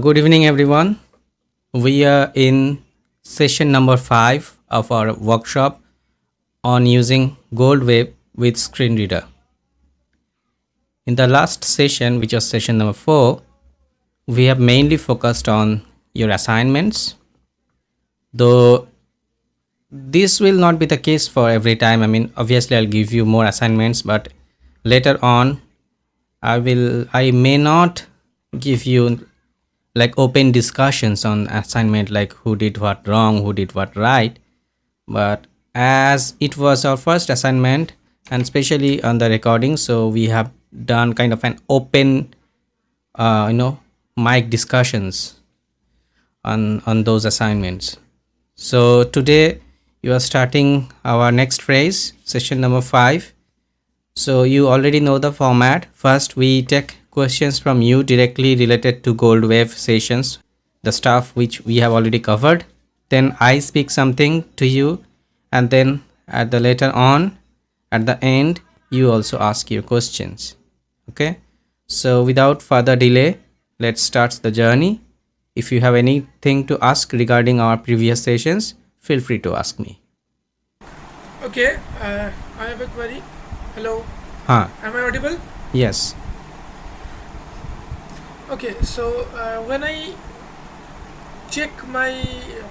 Good evening, everyone. We are in session number 5 of our workshop on using GoldWave with screen reader. In the last session, which was session number 4, we have mainly focused on your assignments, though this will not be the case for every time. I mean, obviously I'll give you more assignments, but later on I may not give you like open discussions on assignment, like who did what wrong, who did what right. But as it was our first assignment, and especially on the recording, so we have done kind of an open mic discussions on those assignments. So today you are starting our next phase, session number 5. So you already know the format. First we take questions from you directly related to GoldWave sessions, the stuff which we have already covered. Then I speak something to you, and then at the later on, at the end, you also ask your questions. Okay, so without further delay, let's start the journey. If you have anything to ask regarding our previous sessions, feel free to ask me. Okay, I have a query. Hello. Huh. Am I audible? Yes. Okay, so when I check my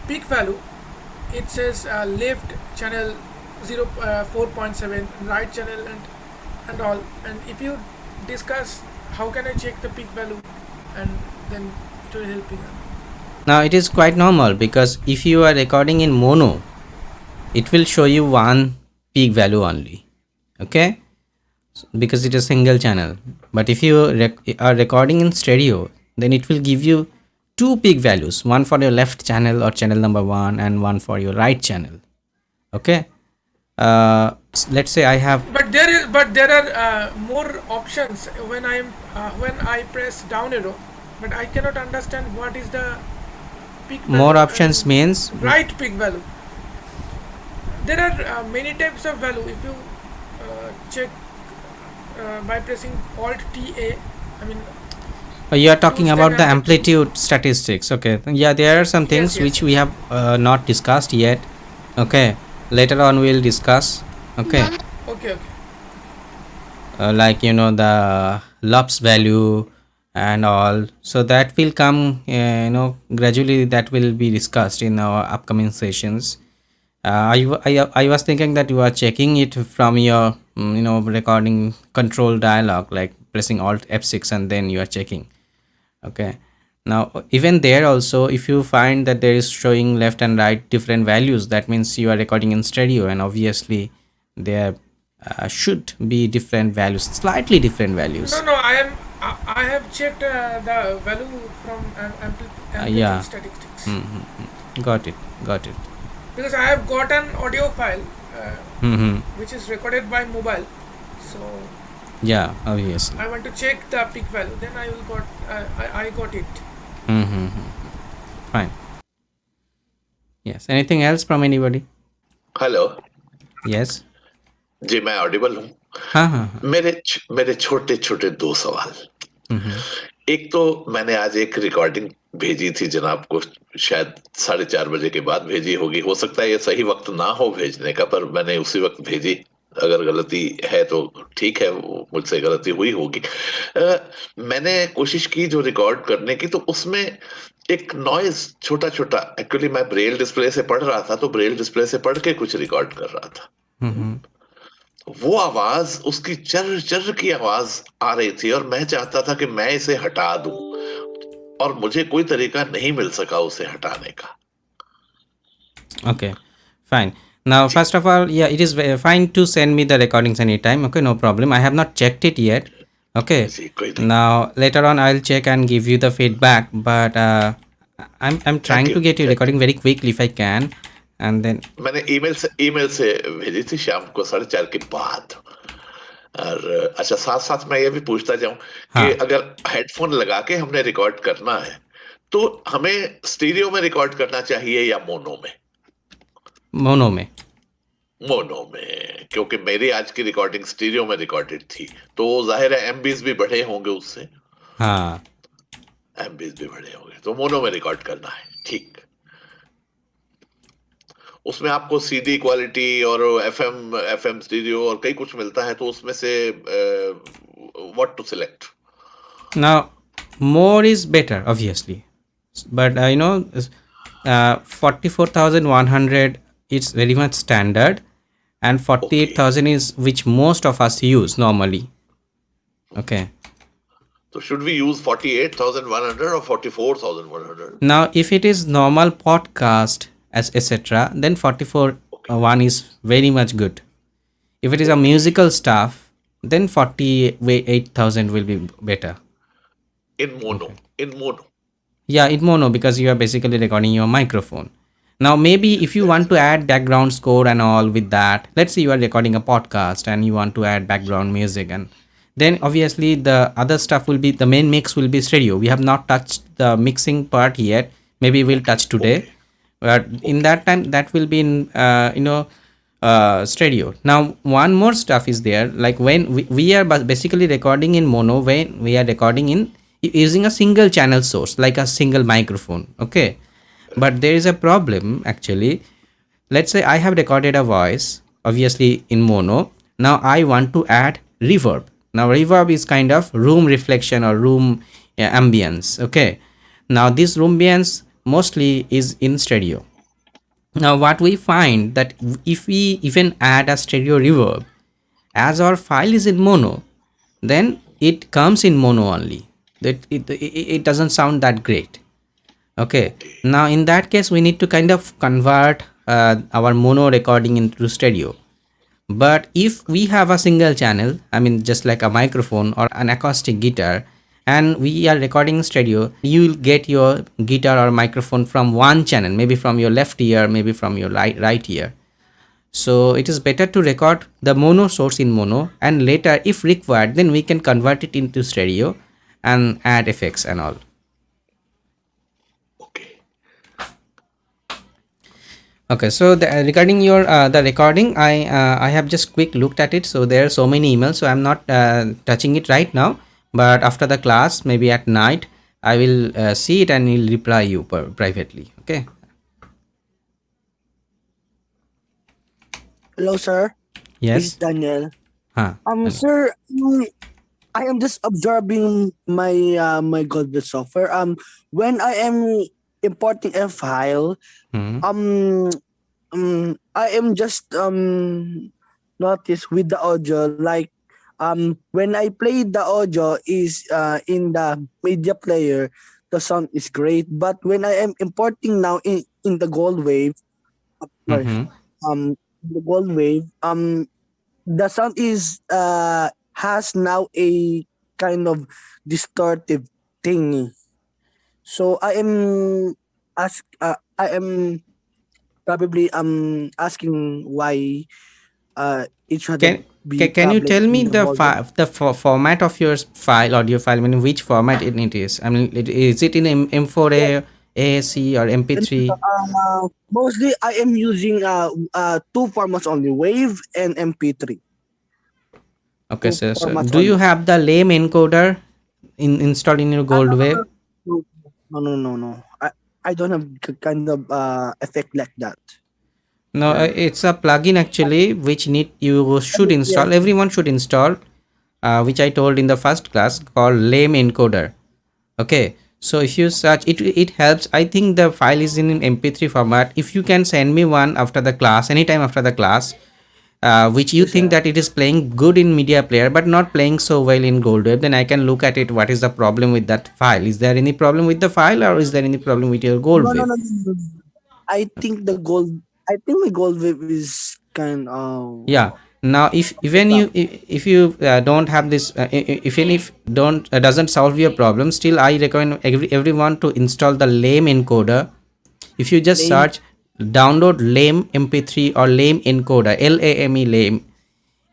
peak value, it says left channel 4.7, right channel and all. And if you discuss how can I check the peak value, and then it will help you. Now it is quite normal, because if you are recording in mono, it will show you one peak value only. Okay, because it is single channel. But if you are recording in stereo, then it will give you two peak values, one for your left channel or channel number 1, and one for your right channel. Okay, let's say I have, But there are more options when I press down arrow, but I cannot understand what is the peak value. more options means Right peak value. There are many types of value. If you check by pressing Alt TA, I mean you are talking use about the dynamic- amplitude statistics. Okay, yeah, there are some things yes, which yes. we have not discussed yet. Okay, later on we'll discuss. Okay, Okay. like the LUPS value and all, so that will come gradually, that will be discussed in our upcoming sessions. I was thinking that you are checking it from your recording control dialog, like pressing alt F6 and then you are checking. Okay, now even there also, if you find that there is showing left and right different values, that means you are recording in stereo, and obviously there should be different values, slightly different values. No. I have checked the value from amplitude Yeah. statistics, Got it, got it. because I have got an audio file Mm-hmm. which is recorded by mobile. So Yeah, obviously. I want to check the peak value. Then I will got I got it. Mm-hmm. Fine. Yes, anything else from anybody? Hello Yes. जी, मैं Audible हूँ। हाँ. मेरे छोटे छोटे 2 सवाल। Mm-hmm. एक तो मैंने आज एक रिकॉर्डिंग भेजी थी जनाब को, शायद 4:30 बजे के बाद भेजी होगी। हो सकता है ये सही वक्त ना हो भेजने का, पर मैंने उसी वक्त भेजी। अगर गलती है तो ठीक है, मुझसे गलती हुई होगी। मैंने कोशिश की जो रिकॉर्ड करने की, तो उसमें एक नॉइज छोटा-छोटा, एक्चुअली मैं ब्रेल डिस्प्ले से पढ़ रहा था, तो ब्रेल डिस्प्ले से पढ़ के कुछ रिकॉर्ड कर रहा था। Mm-hmm. वो आवाज, उसकी चर्र चर्र की आवाज आ रही थी, और मैं चाहता था कि मैं इसे हटा दूं, और मुझे कोई तरीका नहीं मिल सका उसे हटाने का। Okay, fine. Now, first of all, yeah, it is fine to send me the recordings anytime. Okay, no problem. I have not checked it yet. Okay. जी, कोई नहीं। Now, later on, I'll check and give you the feedback. But I'm trying you, to get your thank recording very quickly if I can, and then मैंने email से भेजी थी शाम को 4:30 के बाद। और अच्छा, साथ-साथ मैं ये भी पूछता जाऊं कि हाँ. अगर हेडफोन लगा के हमने रिकॉर्ड करना है, तो हमें स्टीरियो में रिकॉर्ड करना चाहिए या मोनो में? मोनो में. मोनो में, क्योंकि मेरी आज की रिकॉर्डिंग स्टीरियो में रिकॉर्डेड थी, तो जाहिर है एमबीज भी बढ़े होंगे उससे। हाँ. एमबीज भी बड़े होंगे, तो मोनो में रिकॉर्ड करना है, ठीक। उसमें आपको सीडी क्वालिटी और एफएम एफएम स्टीरियो और कई कुछ मिलता है, तो उसमें से what to select? Now, more is better, obviously, but 44,100 is very much standard, and okay, 48,000 is which most of us use normally. Okay. तो शुड वी यूज 48,100 और 44,100? Now, if it is normal podcast as etc., then 44 okay, one is very much good. If it is a okay, musical stuff, then 48,000 will be better. In mono, Okay. In mono, Yeah, in mono because you are basically recording your microphone. Now, maybe if you want to add background score and all with that, let's say you are recording a podcast and you want to add background music, and then obviously the other stuff will be the main mix will be stereo. We have not touched the mixing part yet. Maybe we'll okay, touch today, okay, but in okay, that time that will be in stereo. Now, one more stuff is there, like when we are basically recording in mono, when we are recording in using a single channel source like a single microphone. Okay, but there is a problem actually. Let's say I have recorded a voice obviously in mono. Now I want to add reverb. Now reverb is kind of room reflection or room ambience. Okay, now this room ambience mostly is in stereo. Now what we find that if we even add a stereo reverb, as our file is in mono, then it comes in mono only. That it doesn't sound that great. Okay, okay, now in that case we need to kind of convert our mono recording into stereo. But if we have a single channel, I mean just like a microphone or an acoustic guitar, and we are recording stereo, you will get your guitar or microphone from one channel, maybe from your left ear, maybe from your right ear. So it is better to record the mono source in mono, and later if required then we can convert it into stereo and add effects and all. Okay, Okay, so regarding your the recording, I have just quick looked at it. So there are so many emails, so I'm not touching it right now. But after the class, maybe at night, I will see it and will reply you privately. Okay. Hello, sir. This is Yes. Daniel. Huh. Sir, I am just observing my GoldWave software. When I am importing a file, Hmm. I am just notice with the audio like when I play the audio is in the media player, the sound is great. But when I am importing now in the GoldWave, sorry, Mm-hmm. the GoldWave, the sound is has now a kind of distortive thingy. So I am probably asking why it should Can, be can you problem tell me in the the GoldWave. format of your file, audio file? I mean, which format it is? I mean, is it in Yes, M4A, AAC, or MP3? mostly I am using two formats only, Wave and MP3. Okay, Two so formats do you only. have the lame encoder installed in your No, no, GoldWave? no, no, no, no, no. I don't have kind of effect like that. No, Yeah. it's a plugin actually which need you should Yes. install. Everyone should install, which I told in the first class called lame encoder. Okay, so if you search it, it helps. I think the file is in MP3 format. If you can send me one after the class, anytime after the class, which you Yes, think sir. that it is playing good in media player but not playing so well in GoldWave, then I can look at it. What is the problem with that file? Is there any problem with the file, or is there any problem with your No, no, GoldWave? no, no, no. I think the gold. I think my gold wave is kind Yeah. of Now if even stuff. if you don't have this, even if don't doesn't solve your problem, still I recommend everyone to install the lame encoder. If you just Lame. search download lame mp3 or lame encoder, lame lame,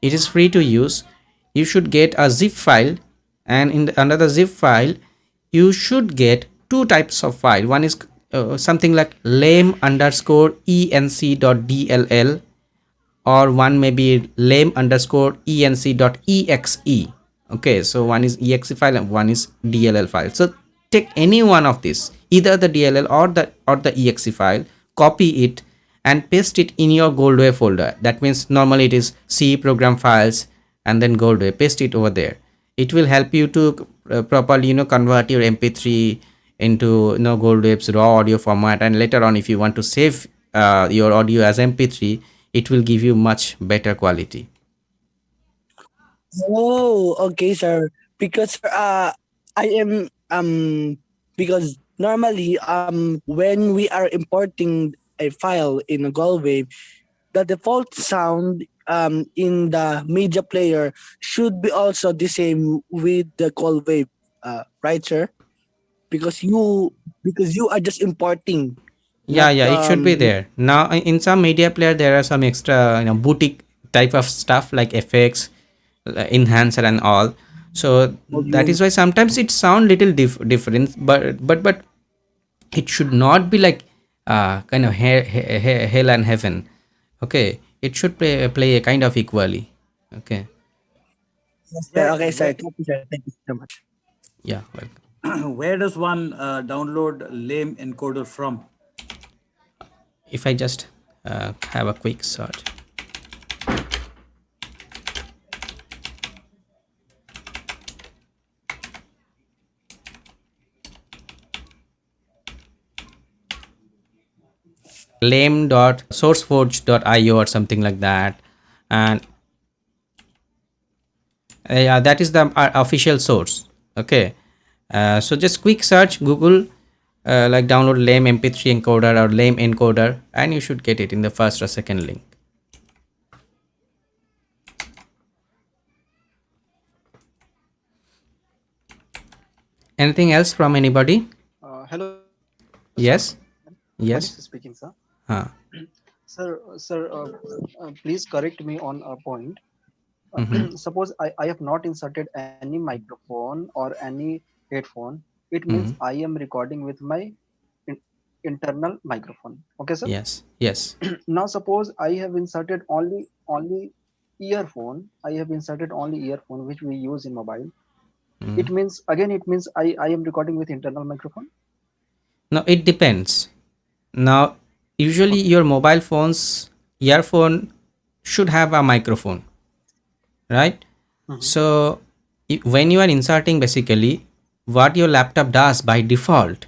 it is free to use. You should get a zip file, and under the zip file you should get two types of file. One is something like lame underscore enc.dll, or one may be lame underscore enc.exe. Okay, so one is exe file and one is dll file. So take any one of these, either the DLL or the exe file, copy it and paste it in your GoldWave folder. That means normally it is C program files and then GoldWave. Paste it over there. It will help you to properly convert your MP3 into GoldWave's raw audio format, and later on if you want to save your audio as MP3, it will give you much better quality. Oh, okay, sir. Because I am because normally when we are importing a file in a GoldWave, the default sound in the media player should be also the same with the GoldWave, right, sir? Because you are just importing, Yeah, not yeah, it should be there. Now, in some media player, there are some extra, boutique type of stuff like effects, enhancer, and all. So that volume. is why sometimes it sound little different, but it should not be like kind of hell and heaven. Okay, it should play a kind of equally. Okay, Yes, sir. Where Okay, sir. where Thank you, sir. Thank you so much. yeah. Welcome. where does one download lame encoder from? If I just have a quick search. lame.sourceforge.io or something like that, and yeah, that is the official source. Okay, so just quick search Google, like download lame mp3 encoder or lame encoder, and you should get it in the first or second link. Anything else from anybody? Hello, sir. Yes. Pradip Yes. speaking, sir. Huh. Sir, please correct me on a point. Mm-hmm. Suppose I have not inserted any microphone or any headphone. It means Mm-hmm. I am recording with my in- internal microphone. Okay, sir. Yes. Yes. Now suppose I have inserted only earphone. I have inserted only earphone which we use in mobile. Mm. It means I am recording with internal microphone. Now it depends. Now, usually Okay. your mobile phones earphone should have a microphone, right? Mhm. So when you are inserting, basically what your laptop does by default,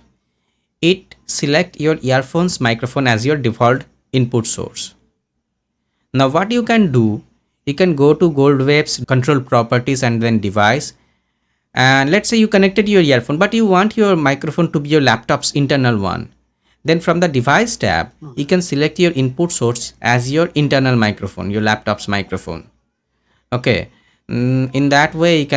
it select your earphones microphone as your default input source. Now what you can do, you can go to GoldWave's control properties and then device, and let's say you connected your earphone but you want your microphone to be your laptop's internal one. Then from the device tab, you Mhm. can select your input source as your internal microphone, your laptop's microphone. Okay. In that way you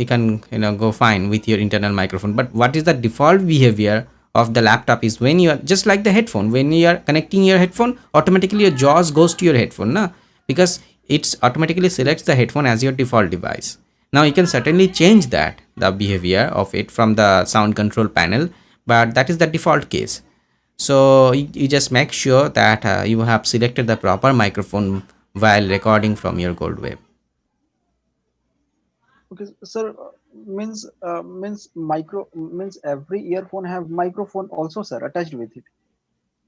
can go fine with your internal microphone. But what is the default behavior of the laptop is, when you are just like the headphone, when you are connecting your headphone, automatically your jaws goes to your headphone, na, because it's automatically selects the headphone as your default device. Now you can certainly change that the behavior of it from the sound control panel, but that is the default case. So you just make sure that you have selected the proper microphone while recording from your GoldWave. Okay, sir. Means every earphone have microphone also, sir, attached with it.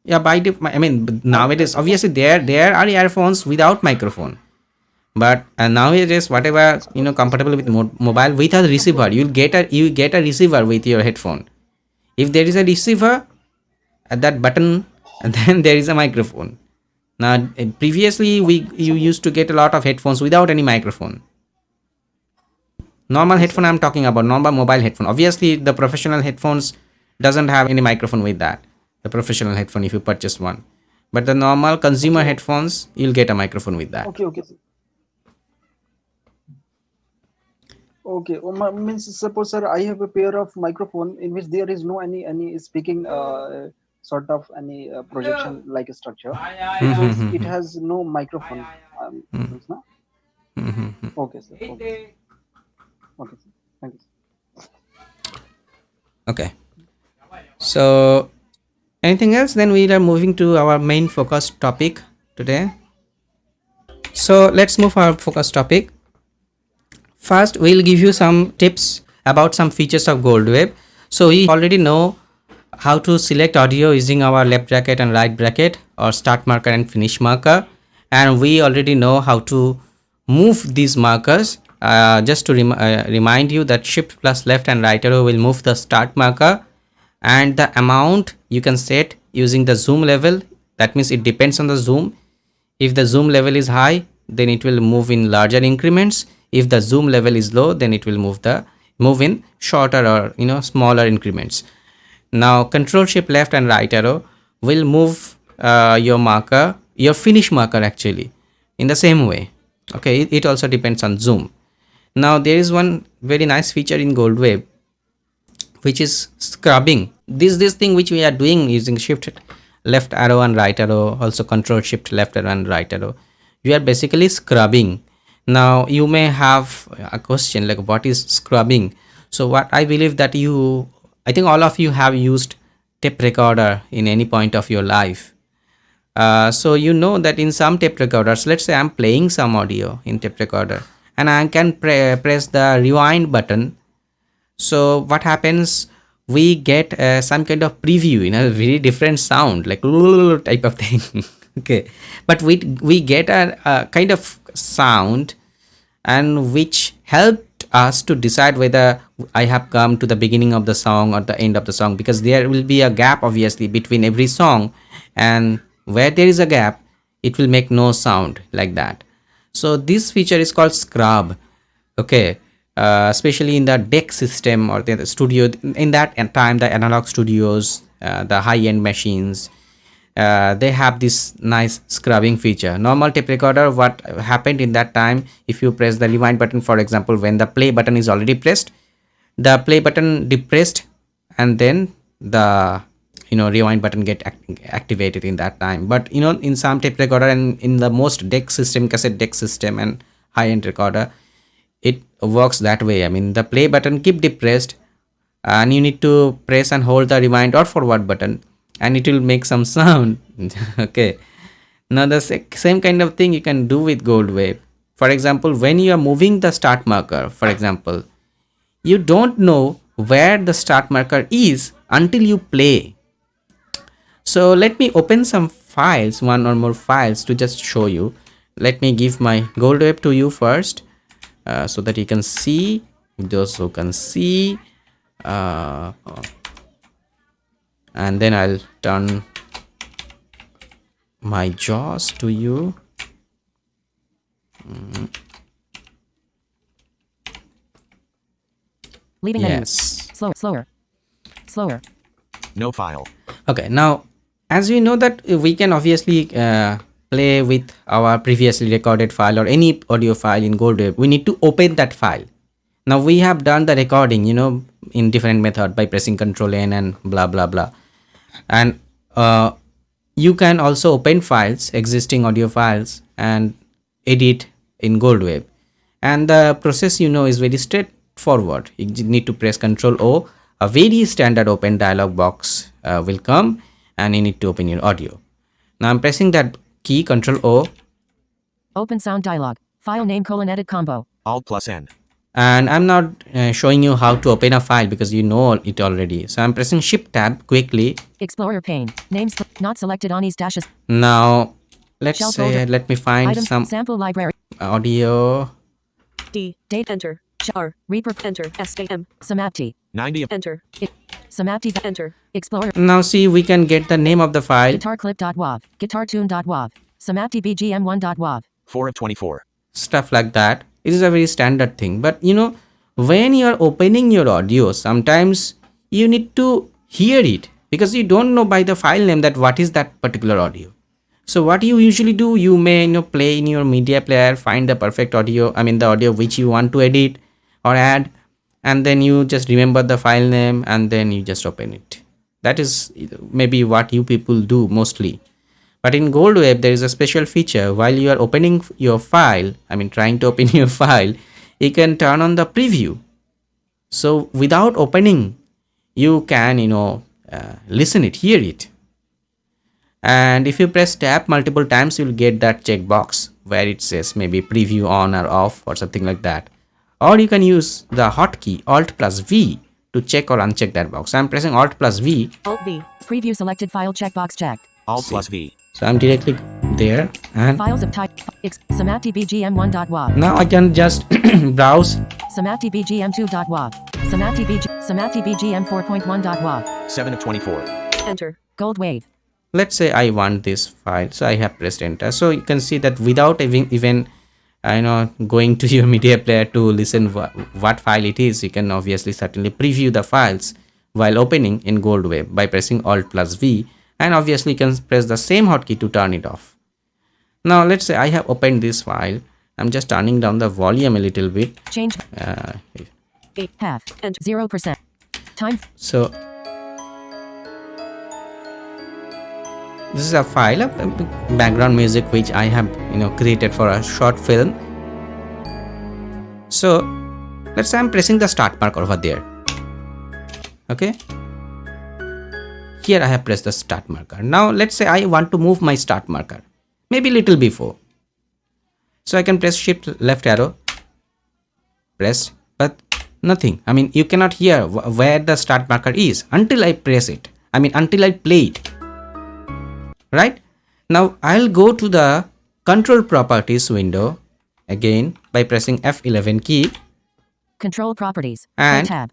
Yeah, I mean, nowadays Suppose obviously there are earphones without microphone, but nowadays whatever compatible with mobile with a receiver, suppose you get a receiver with your headphone. If there is a receiver at that button, and then there is a microphone. Now previously we you suppose used to get a lot of headphones without any microphone. Normal yes, sir. headphone I'm talking about, normal mobile headphone. Obviously the professional headphones doesn't have any microphone with that, the professional headphone if you purchase one, but the normal Okay, consumer headphones you'll get a microphone with that. okay, sir. Okay. Means suppose, sir, I have a pair of microphone in which there is no any speaking sort of any projection like a structure. It means it has no microphone. Means no. Okay, sir. Okay, sir. Okay, sir. Thank you, sir. Okay, so anything else, then we are moving to our main focus topic today. So let's move our focus topic. First we'll give you some tips about some features of GoldWave. So we already know how to select audio using our left bracket and right bracket, or start marker and finish marker, and we already know how to move these markers. Just to remind you that shift plus left and right arrow will move the start marker, and the amount you can set using the zoom level. That means it depends on the zoom. If the zoom level is high, then it will move in larger increments. If the zoom level is low, then it will move in shorter, or smaller increments. Now control shift left and right arrow will move your marker, your finish marker actually, in the same way. Okay, it also depends on zoom. Now there is one very nice feature in GoldWave, which is scrubbing. This thing which we are doing using shift left arrow and right arrow, also control shift left arrow and right arrow, we are basically scrubbing. Now you may have a question like, what is scrubbing? So what I believe that I think all of you have used tape recorder in any point of your life. So you know that in some tape recorders, let's say I'm playing some audio in tape recorder and I can press the rewind button. So what happens, we get some kind of preview in a very different sound, like type of thing. Okay, but we get a kind of sound, and which helped us to decide whether I have come to the beginning of the song or the end of the song, because there will be a gap obviously between every song, and where there is a gap, it will make no sound like that. So this feature is called scrub. Okay, especially in the deck system or the studio, in that time the analog studios, the high-end machines, they have this nice scrubbing feature. Normal tape recorder, what happened in that time, if you press the rewind button, for example, when the play button is already pressed, the play button depressed, and then the rewind button get activated in that time. But in some tape recorder and in the most deck system, cassette deck system and high-end recorder, it works that way. I mean, the play button keep depressed, and you need to press and hold the rewind or forward button, and it will make some sound. Okay, now the same kind of thing you can do with GoldWave. For example, when you are moving the start marker, for example, you don't know where the start marker is until you play. So let me open some files, one or more files, to just show you. Let me give my GoldWave to you first, so that you can see, those who can see, and then I'll turn my jaws to you. Leaving menu. Yes. Slower. No file. Okay, now as we know that we can obviously play with our previously recorded file or any audio file in GoldWave, we need to open that file. Now we have done the recording, in different method by pressing Ctrl N and blah blah blah, and you can also open files, existing audio files, and edit in GoldWave. And the process is very straightforward. You need to press Ctrl O. A very standard open dialog box will come, and you need to open your audio. Now I'm pressing that key, Ctrl O. Open sound dialog. File name : edit combo. Alt plus N. And I'm not showing you how to open a file because you know it already. So I'm pressing Shift Tab quickly. Explorer pane. Names not selected on these dashes. Now let's Shell say, folder. let me find Items. some Sample library. audio. D. Date enter. R. Reaper enter. SAM. Samapti. 90. Enter. Samapti enter. Explorer. Now see, we can get the name of the file. Guitarclip.wav. Guitartune.wav. Samapti BGM1.wav. 4 of 24. Stuff like that. It is a very standard thing. But when you are opening your audio, sometimes you need to hear it, because you don't know by the file name that what is that particular audio. So what you usually do, you may play in your media player, find the perfect audio, the audio which you want to edit or add, and then you just remember the file name and then you just open it. That is maybe what you people do mostly. But in GoldWave, there is a special feature. While you are opening your file, trying to open your file, you can turn on the preview. So without opening, you can, listen it, hear it. And if you press tab multiple times, you'll get that checkbox where it says maybe preview on or off or something like that. Or you can use the hotkey Alt plus V to check or uncheck that box. So I'm pressing Alt plus V. Alt V. Preview selected file checkbox checked. Alt plus V. So I'm directly there, and Files of type SAMATDBGM1.wav. now I can just browse. SAMATDBGM2.wav. SAMATDBGM4.1.wav. 7 of 24. Enter. GoldWave. Let's say I want this file, so I have pressed enter. So you can see that without even going to your media player to listen what file it is, you can obviously certainly preview the files while opening in GoldWave by pressing Alt plus V, and obviously you can press the same hotkey to turn it off. Now let's say I have opened this file. I'm just turning down the volume a little bit. Change. 8 half and 0%. Time. So this is a file of background music which I have created for a short film. So let's say I'm pressing the start marker over there. Okay, here I have pressed the start marker. Now let's say I want to move my start marker maybe little before, so I can press shift left arrow, press, but nothing. I mean, you cannot hear where the start marker is until I press it. I mean, until I play it. Right now I'll go to the control properties window again by pressing F11 key, Control properties. and Play tab.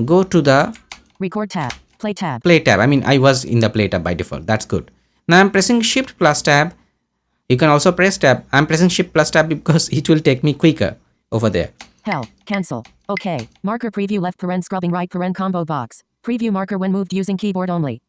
go to the Record tab. Play tab. play tab. I mean, I was in the play tab by default. That's good. Now I'm pressing shift plus tab. You can also press tab. I'm pressing shift plus tab because it will take me quicker over there. Hell. Cancel. OK. Marker preview left paren scrubbing right paren combo box. Preview marker when moved using keyboard only.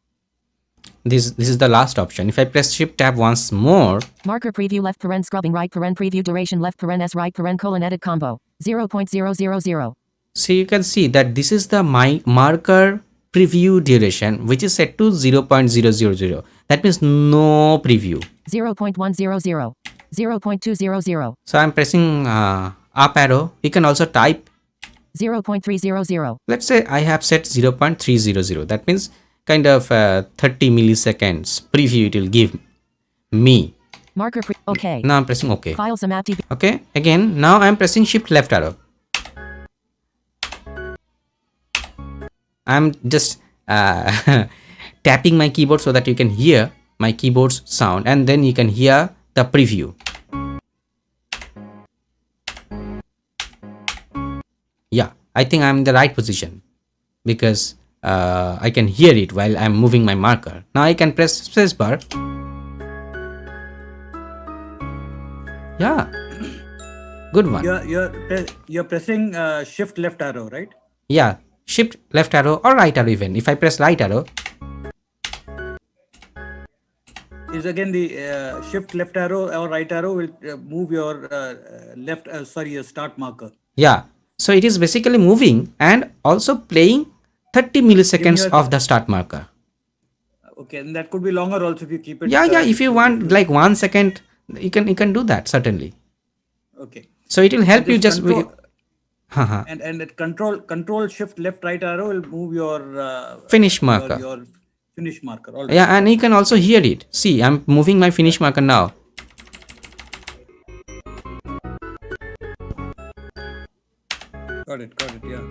This is the last option. If I press shift tab once more, Marker preview left paren scrubbing right paren preview duration left paren s right paren colon edit combo 0.000. so you can see that this is the my marker preview duration, which is set to 0.000. That means no preview. 0.100. 0.200. So I'm pressing up arrow. You can also type. 0.300. Let's say I have set 0.300. That means kind of 30 milliseconds preview it will give me. Marker OK. Now I'm pressing OK. File SAMATDB. Okay, again, now I'm pressing shift left arrow. I'm just tapping my keyboard so that you can hear my keyboard's sound, and then you can hear the preview. Yeah, I think I'm in the right position because I can hear it while I'm moving my marker. Now I can press spacebar. Yeah, good one. You're pressing shift left arrow, right? Yeah, shift left arrow or right arrow even. If I press right arrow, is again the shift left arrow or right arrow will move your your start marker. yeah. So it is basically moving and also playing 30 milliseconds of the start marker. Okay, and that could be longer also if you keep it. Yeah, if you want like 1 second, you can do that certainly. Okay. So it will help you just. And that control shift left right arrow will move your finish marker. Your finish marker. All right. Yeah, and you can also hear it. See, I'm moving my finish marker now. Got it, yeah.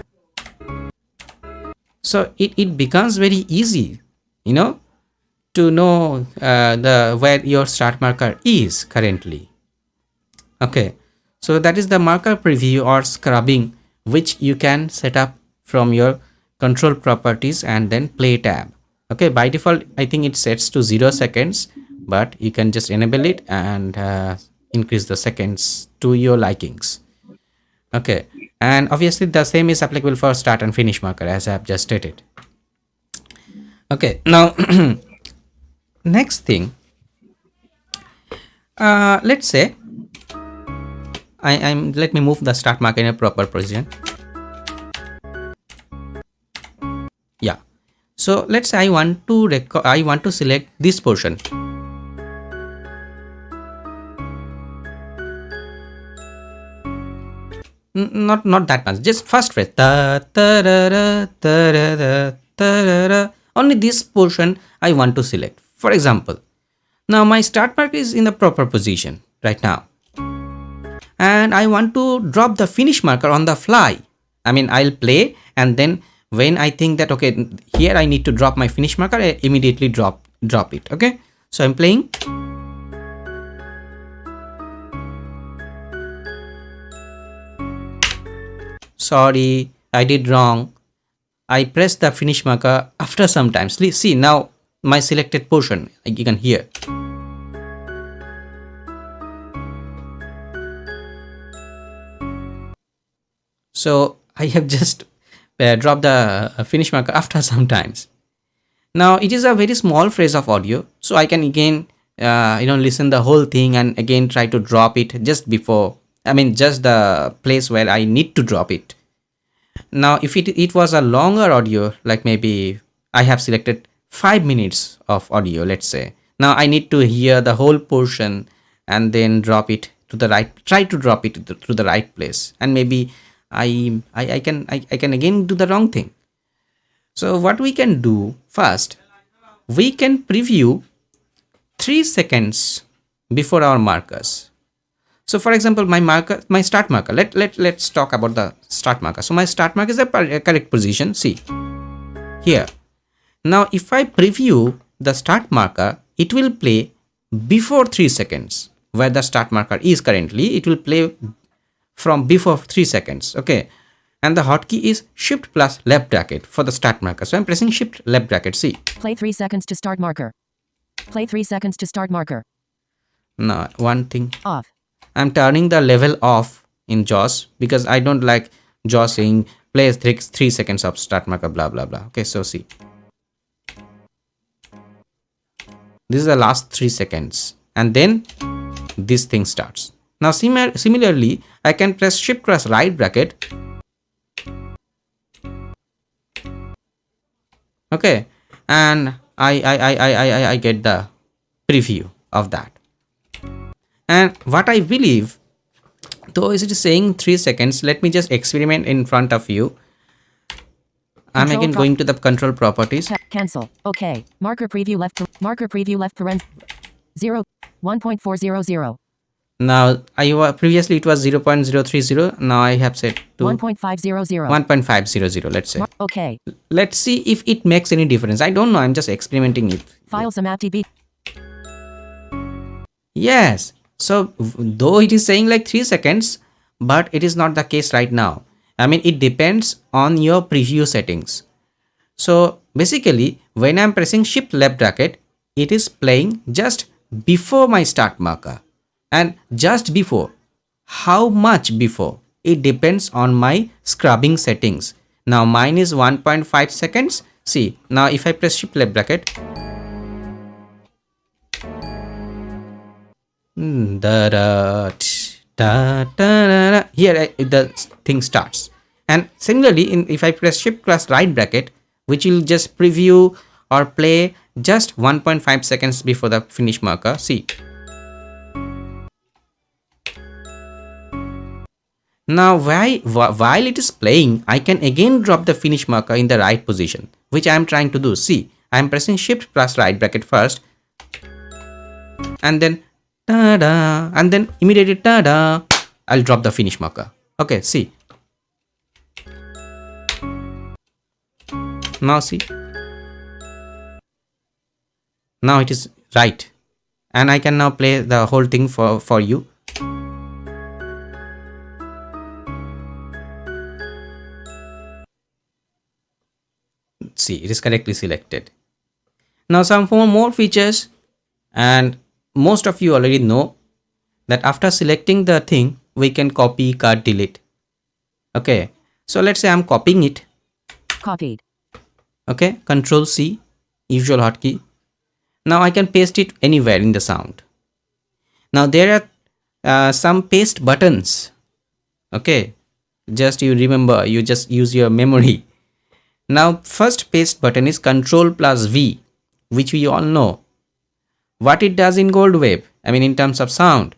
So it becomes very easy, to know where your start marker is currently. Okay, so that is the marker preview or scrubbing, which you can set up from your control properties and then play tab. Okay, by default I think it sets to 0 seconds, but you can just enable it and increase the seconds to your likings. Okay, and obviously the same is applicable for start and finish marker as I have just stated. Okay, now next thing, let's say let me move the start marker in a proper position. Yeah, so let's say I want to select this portion. Not that much, just first phrase. Only this portion I want to select. For example, now my start marker is in the proper position right now, and I want to drop the finish marker on the fly. I mean, I'll play, and then when I think that okay, here I need to drop my finish marker, I immediately drop it. Okay, so I'm playing. Sorry, I did wrong. I pressed the finish marker after some time. See now my selected portion, you can hear. So I have just dropped the finish marker after some times. Now it is a very small phrase of audio, so I can again listen the whole thing and again try to drop it just before, I mean just the place where I need to drop it. Now if it was a longer audio, like maybe I have selected 5 minutes of audio, let's say. Now I need to hear the whole portion and then drop it to the right, try to drop it to the right place, and maybe I can again do the wrong thing. So what we can do first, we can preview 3 seconds before our markers. So for example, my start marker, let's talk about the start marker. So my start marker is the correct position, see here. Now if I preview the start marker, it will play before 3 seconds where the start marker is currently. It will play from before 3 seconds. Okay, and the hotkey is shift plus left bracket for the start marker. So I'm pressing shift left bracket, see. Play 3 seconds to start marker. Play 3 seconds to start marker. Now one thing, Off. I'm turning the level off in JAWS because I don't like JAWS saying play 3 seconds of start marker blah blah blah. Okay, so see, this is the last 3 seconds and then this thing starts. Now similarly, I can press shift plus right bracket. Okay, and I get the preview of that. And what I believe, though it is saying 3 seconds, let me just experiment in front of you. I'm again going to the control properties. Cancel. Okay. Marker preview left parent 0 1.400. Now previously it was 0.030. Now I have set to 1.500. 1.500. Let's say. Okay. Let's see if it makes any difference. I don't know. I'm just experimenting it. File some aptb. Yes. So though it is saying like 3 seconds, but it is not the case right now. I mean, it depends on your preview settings. So basically, when I'm pressing shift left bracket, it is playing just before my start marker. And just before, how much before? It depends on my scrubbing settings. Now mine is 1.5 seconds. See, now if I press shift left bracket, here the thing starts. And similarly, if I press shift plus right bracket, which will just preview or play just 1.5 seconds before the finish marker, see. Now while it is playing, I can again drop the finish marker in the right position, which I am trying to do. See, I am pressing shift plus right bracket first, and then ta-da, and then immediately ta-da, I'll drop the finish marker. Okay, see. Now see. Now it is right. And I can now play the whole thing for you. See, it is correctly selected. Now some more features, and most of you already know that after selecting the thing, we can copy, cut, delete. Okay, so let's say I'm copying it. Copied. Okay, Control C, usual hotkey. Now I can paste it anywhere in the sound. Now there are some paste buttons. Okay, just you remember, you just use your memory. Now first paste button is Control plus V, which we all know. What it does in GoldWave, I mean in terms of sound,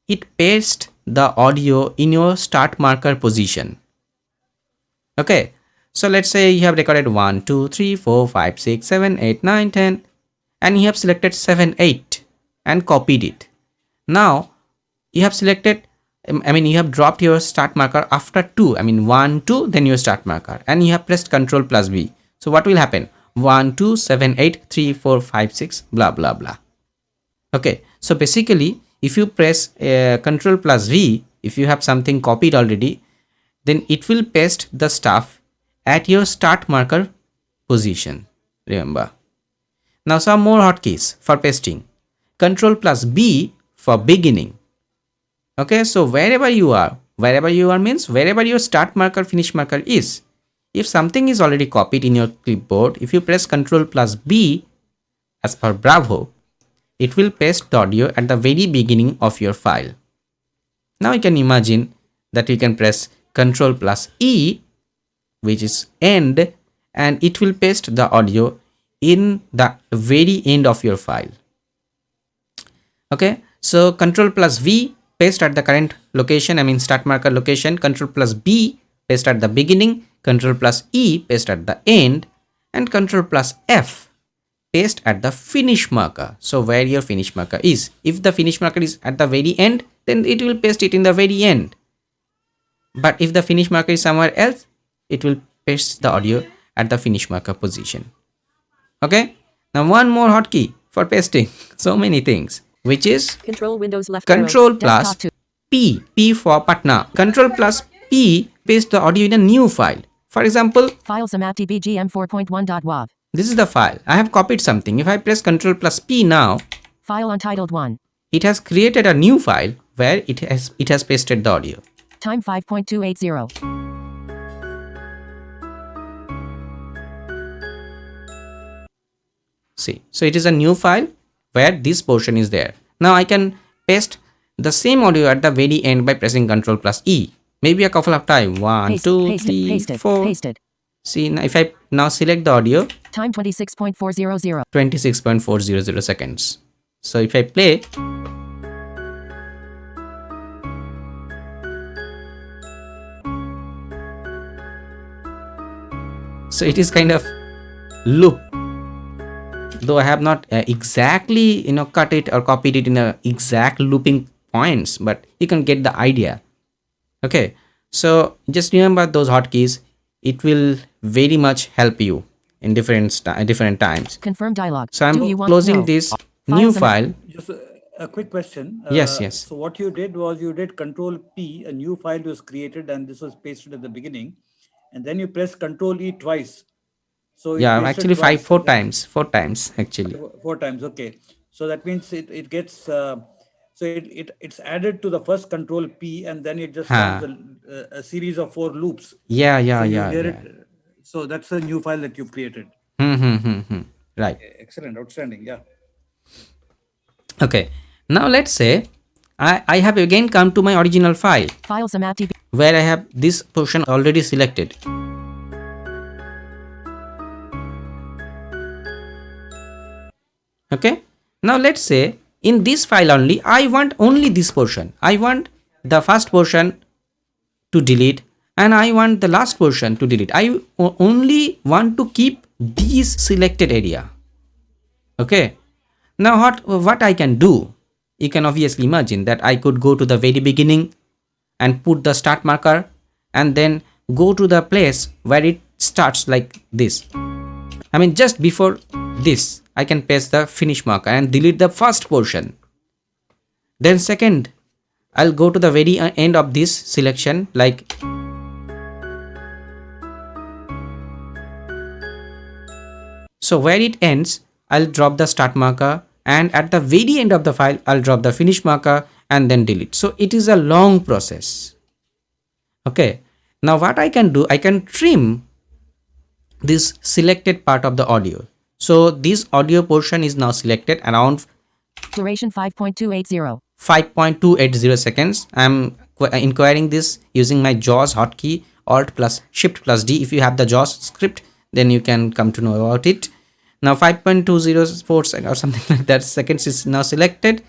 it pastes the audio in your start marker position. Okay, so let's say you have recorded 1, 2, 3, 4, 5, 6, 7, 8, 9, 10, and you have selected 7, 8 and copied it. Now you have selected I mean, you have dropped your start marker after 2. I mean, 1, 2, then your start marker. And you have pressed Control plus B. So what will happen? 1, 2, 7, 8, 3, 4, 5, 6, blah, blah, blah. Okay. So basically, if you press Control plus V, if you have something copied already, then it will paste the stuff at your start marker position. Remember. Now some more hotkeys for pasting. Control plus B for beginning. Okay, so wherever you are means wherever your start marker, finish marker is. If something is already copied in your clipboard, if you press Control plus B as per Bravo, it will paste the audio at the very beginning of your file. Now you can imagine that you can press Control plus E, which is end, and it will paste the audio in the very end of your file. Okay, so Control plus V paste at the current location, I mean start marker location. Control plus B paste at the beginning. Control plus E paste at the end, and Control plus F paste at the finish marker. So where your finish marker is. If the finish marker is at the very end, then it will paste it in the very end. But if the finish marker is somewhere else, it will paste the audio at the finish marker position. Okay. Now one more hotkey for pasting. So many things, which is Control Windows left Control arrow, plus desktop P. P for Patna. Control plus P paste the audio in a new file. For example, File samapti bgm 4.1.wav. this is the file. I have copied something. If I press Control plus P now, File untitled 1. it has created a new file where it has pasted the audio. Time 5.280. See, so it is a new file where this portion is there. Now I can paste the same audio at the very end by pressing Control plus E. Maybe a couple of times. 1, 2, 3, 4. Pasted. See, if I now select the audio, Time 26.400. 26.400 seconds. So if I play, so it is kind of loop. Though I have not exactly cut it or copied it in a exact looping points, but you can get the idea. Okay, so just remember those hotkeys. It will very much help you in different times. Confirm dialog. So I'm Do you want closing no. this File new sum- file. Just a quick question. Yes, yes. So what you did was you did Control P, a new file was created, and this was pasted at the beginning, and then you press Control E twice. So it Yeah, pasted actually twice. four times actually. 4 times. Okay, so that means it gets so it's added to the first Control P, and then it just Huh. runs a series of 4 loops. Yeah, So yeah, you yeah, hear yeah. it. So that's a new file that you've created. Right. Excellent, outstanding. Yeah. Okay. Now let's say I have again come to my original file File samapti where I have this portion already selected. Okay. Now let's say in this file only, I want only this portion. I want the first portion to delete and I want the last portion to delete. I only want to keep these selected area. Okay. Now what I can do? You can obviously imagine that I could go to the very beginning and put the start marker and then go to the place where it starts like this. I mean just before this I can paste the finish marker and delete the first portion. Then second, I'll go to the very end of this selection like so where it ends, I'll drop the start marker and at the very end of the file, I'll drop the finish marker and then delete. So it is a long process. Okay. Now what I can do, I can trim this selected part of the audio. So this audio portion is now selected around duration 5.280. 5.280 seconds. I'm inquiring this using my JAWS hotkey Alt plus Shift plus D. If you have the JAWS script, then you can come to know about it. Now 5.204 seconds or something like that seconds is now selected.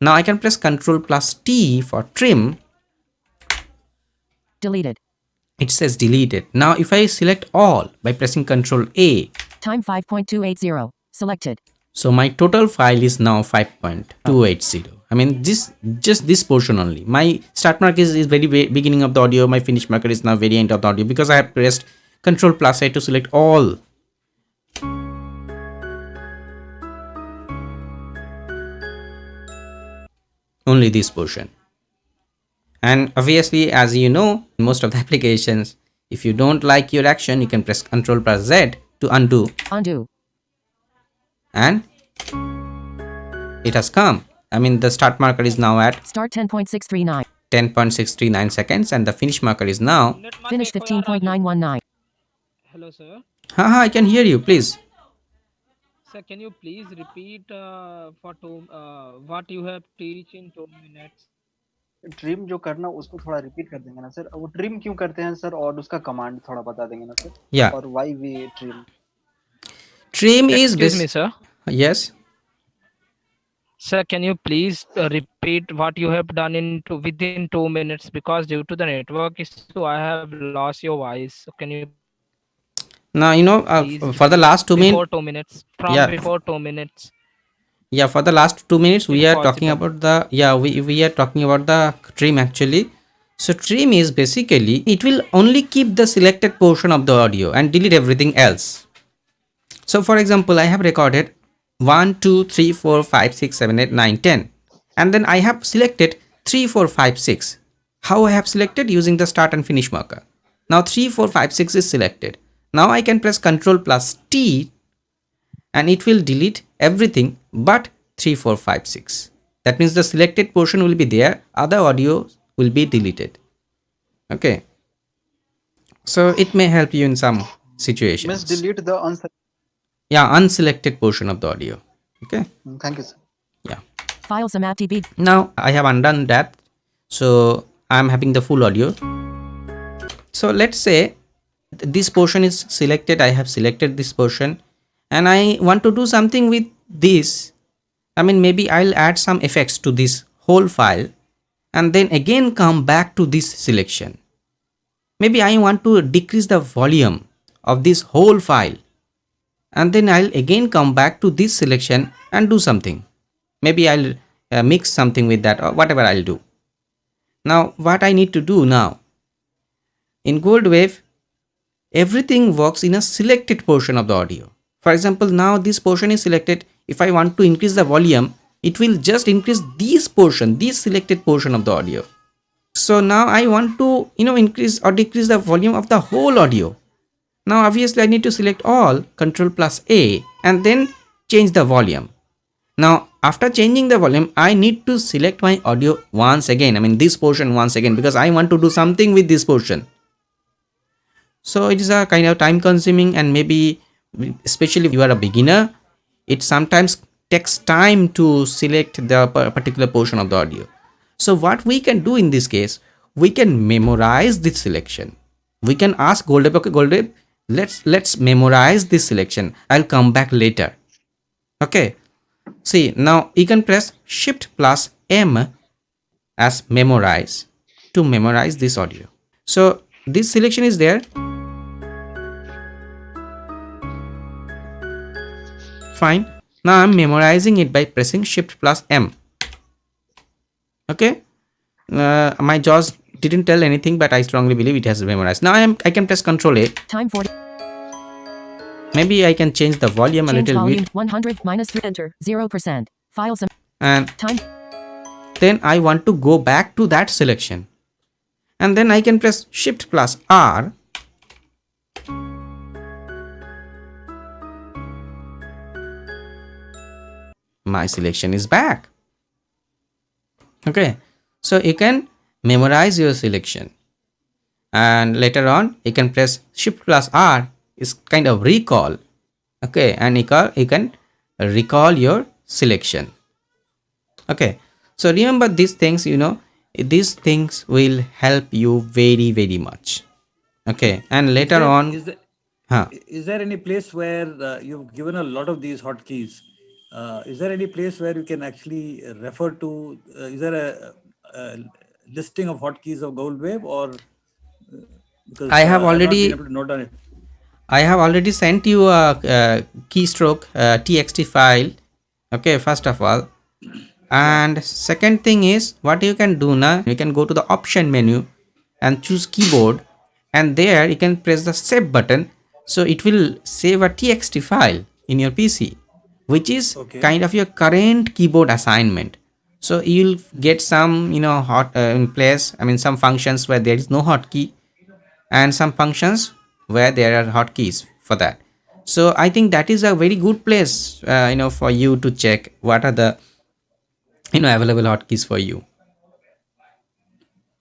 Now I can press Ctrl plus T for trim. Deleted. It says deleted. Now if I select all by pressing Ctrl A. Time 5.280. Selected. So my total file is now 5.280. I mean, just this portion only. My start mark is very beginning of the audio. My finish marker is now very end of the audio because I have pressed Control plus I to select all. Only this portion. And obviously, as you know, in most of the applications, if you don't like your action, you can press Ctrl plus Z to undo. Undo. And it has come. I mean, the start marker is now at Start 10.639. 10.639 seconds and the finish marker is now. Finish 15.919. Hello, sir. Haha, I can hear you, please. Sir, can you please repeat what you have teach in 2 minutes? Trim जो करना उसको थोड़ा repeat कर देंगे ना sir, वो trim क्यों करते हैं सर, और उसका कमांड थोड़ा बता देंगे ना सर. Yeah. और why we trim. Trim is Excuse me, sir. Yes. Sir, can you please repeat what you have done within 2 minutes? Because due to the network issue, I have lost your voice. So can you Now, for the last 2 minutes. before 2 minutes? From Yeah. before 2 minutes. Yeah, for the last 2 minutes, we If are talking possible. about we are talking about the trim actually. So trim is basically it will only keep the selected portion of the audio and delete everything else. So for example, I have recorded 1, 2, 3, 4, 5, 6, 7, 8, 9, 10. And then I have selected 3, 4, 5, 6. How I have selected? Using the start and finish marker. Now 3, 4, 5, 6 is selected. Now I can press Ctrl plus T and it will delete everything but 3, 4, 5, 6. That means the selected portion will be there, other audio will be deleted. Okay. So it may help you in some situations. Means delete the unselected portion of the audio. Okay. Thank you, sir. Yeah. File some app db. Now I have undone that. So I'm having the full audio. So let's say this portion is selected. I have selected this portion and I want to do something with this. I mean, maybe I'll add some effects to this whole file and then again come back to this selection. Maybe I want to decrease the volume of this whole file and then I'll again come back to this selection and do something. Maybe I'll mix something with that or whatever I'll do. Now what I need to do now, in GoldWave, everything works in a selected portion of the audio. For example, now this portion is selected. If I want to increase the volume, it will just increase this portion, this selected portion of the audio. So now I want to increase or decrease the volume of the whole audio. Now obviously I need to select all, Ctrl plus A, and then change the volume. Now after changing the volume, I need to select my audio once again. I mean this portion once again because I want to do something with this portion. So it is a kind of time consuming, and maybe especially if you are a beginner, it sometimes takes time to select the particular portion of the audio. So what we can do in this case, we can memorize this selection. We can ask GoldWave, okay, GoldWave, let's memorize this selection. I'll come back later. Okay. See, now you can press Shift plus M as memorize to memorize this audio. So this selection is there. Fine. Now I'm memorizing it by pressing Shift plus M. Okay. My jaws didn't tell anything, but I strongly believe it has memorized. Now I can press Ctrl A. Time 40. Maybe I can change the volume Change a little volume bit. 100 minus 3. Enter 0%. File some. And Time. then I want to go back to that selection. And then I can press Shift plus R. My selection is back. Okay. So you can memorize your selection. And later on, you can press Shift plus R is kind of recall. Okay. And you can recall your selection. Okay. So remember these things, these things will help you very, very much. Okay. And later on. Is there any place where you've given a lot of these hotkeys? Is there any place where you can actually refer to? Is there a listing of hotkeys of GoldWave, or because I have I've not already been able to note on it. I have already sent you a keystroke txt file. Okay, first of all, Yeah. And second thing is, what you can do now, you can go to the option menu and choose keyboard, and there you can press the save button, so it will save a txt file in your PC, which is Okay. kind of your current keyboard assignment. So you'll get some, hot in place, I mean some functions where there is no hotkey, and some functions where there are hotkeys for that. So I think that is a very good place, for you to check what are the, available hotkeys for you.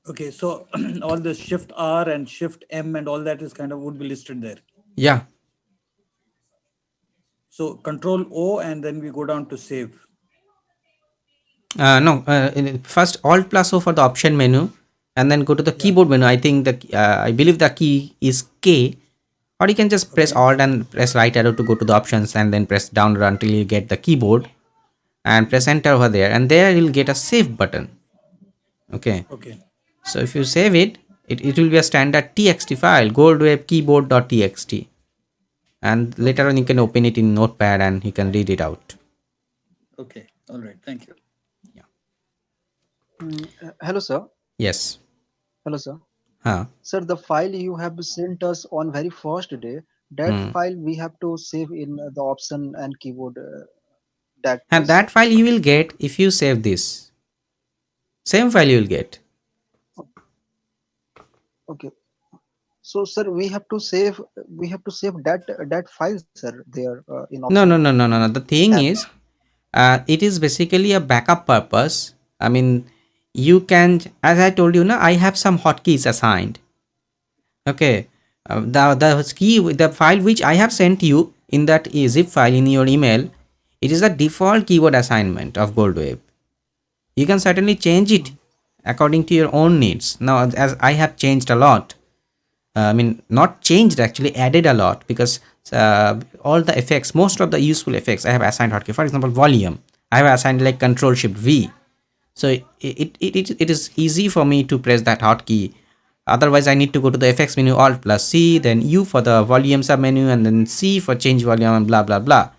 Okay. So all the Shift R and Shift M and all that is kind of would be listed there. Yeah. So Control O and then we go down to save. No, first Alt plus O for the option menu, and then go to the Yeah. keyboard menu. I think I believe the key is K, or you can just press Okay. Alt and press right arrow to go to the options, and then press down arrow until you get the keyboard, and press enter over there, and there you'll get a save button. Okay, Okay. so if you save it, it will be a standard txt file, GoldWave keyboard.txt, and later on you can open it in Notepad and you can read it out. Okay. All right. Thank you. Hello, sir. Yes. Hello, sir. Huh. Sir, the file you have sent us on very first day, that Hmm. file we have to save in the option and keyboard that And place. that file you will get if you save this. Same file you will get. Okay. So, sir, we have to save that file, sir, there in No, option no, no, no, no, no. The thing app. is, it is basically a backup purpose. I mean, you can, as I told you, now I have some hotkeys assigned. Okay, the file which I have sent you in that zip file in your email, it is a default keyboard assignment of GoldWave. You can certainly change it according to your own needs. Now, as I have changed a lot, I mean, not changed, actually added a lot, because all the effects, most of the useful effects I have assigned hotkey. For example, volume, I have assigned like Control Shift V. So it is easy for me to press that hotkey. Otherwise, I need to go to the effects menu, Alt plus C, then U for the volume sub menu, and then C for change volume, and blah blah blah.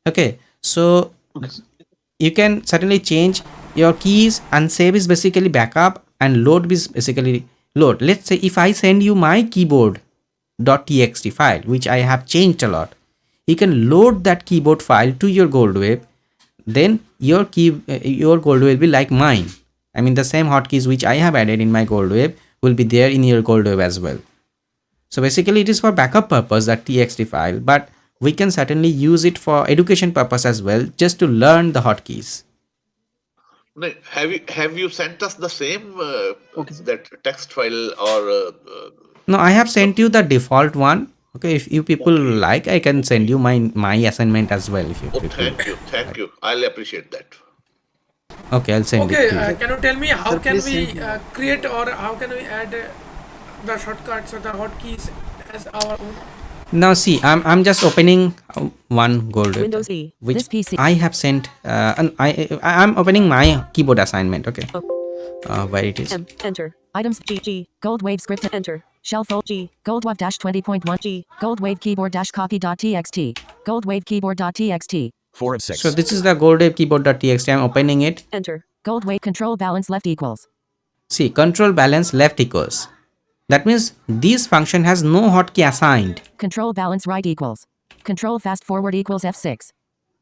Okay, so you can certainly change your keys, and save is basically backup, and load is basically load. Let's say if I send you my keyboard.txt file, which I have changed a lot, you can load that keyboard file to your GoldWave, then your GoldWave will be like mine. I mean, the same hotkeys which I have added in my GoldWave will be there in your GoldWave as well. So basically it is for backup purpose, that txt file, but we can certainly use it for education purpose as well, just to learn the hotkeys. No, have you sent us the same Okay, sir. that text file or No, I have sent you the default one. Okay, if you people okay. like, I can send you my assignment as well if you Oh, people. thank you. I'll appreciate that. Okay, I'll send Okay, it to you. can you tell me how Sir, can please we send me. create or how can we add the shortcuts or the hotkeys as our own? Now see, I'm just opening one GoldWave, Windows E. which This PC. I have sent, and I'm opening my keyboard assignment. Okay, where it is. M. Enter. Items G. GoldWave script. Enter. Shell fold G. GoldWave dash 20.1 G. GoldWave keyboard dash copy.txt. GoldWave keyboard.txt. 4 of So 6. this is the GoldWave keyboard.txt. I'm opening it. Enter. GoldWave control balance left equals. See, control balance left equals. That means this function has no hotkey assigned. Control balance right equals. Control fast forward equals F6.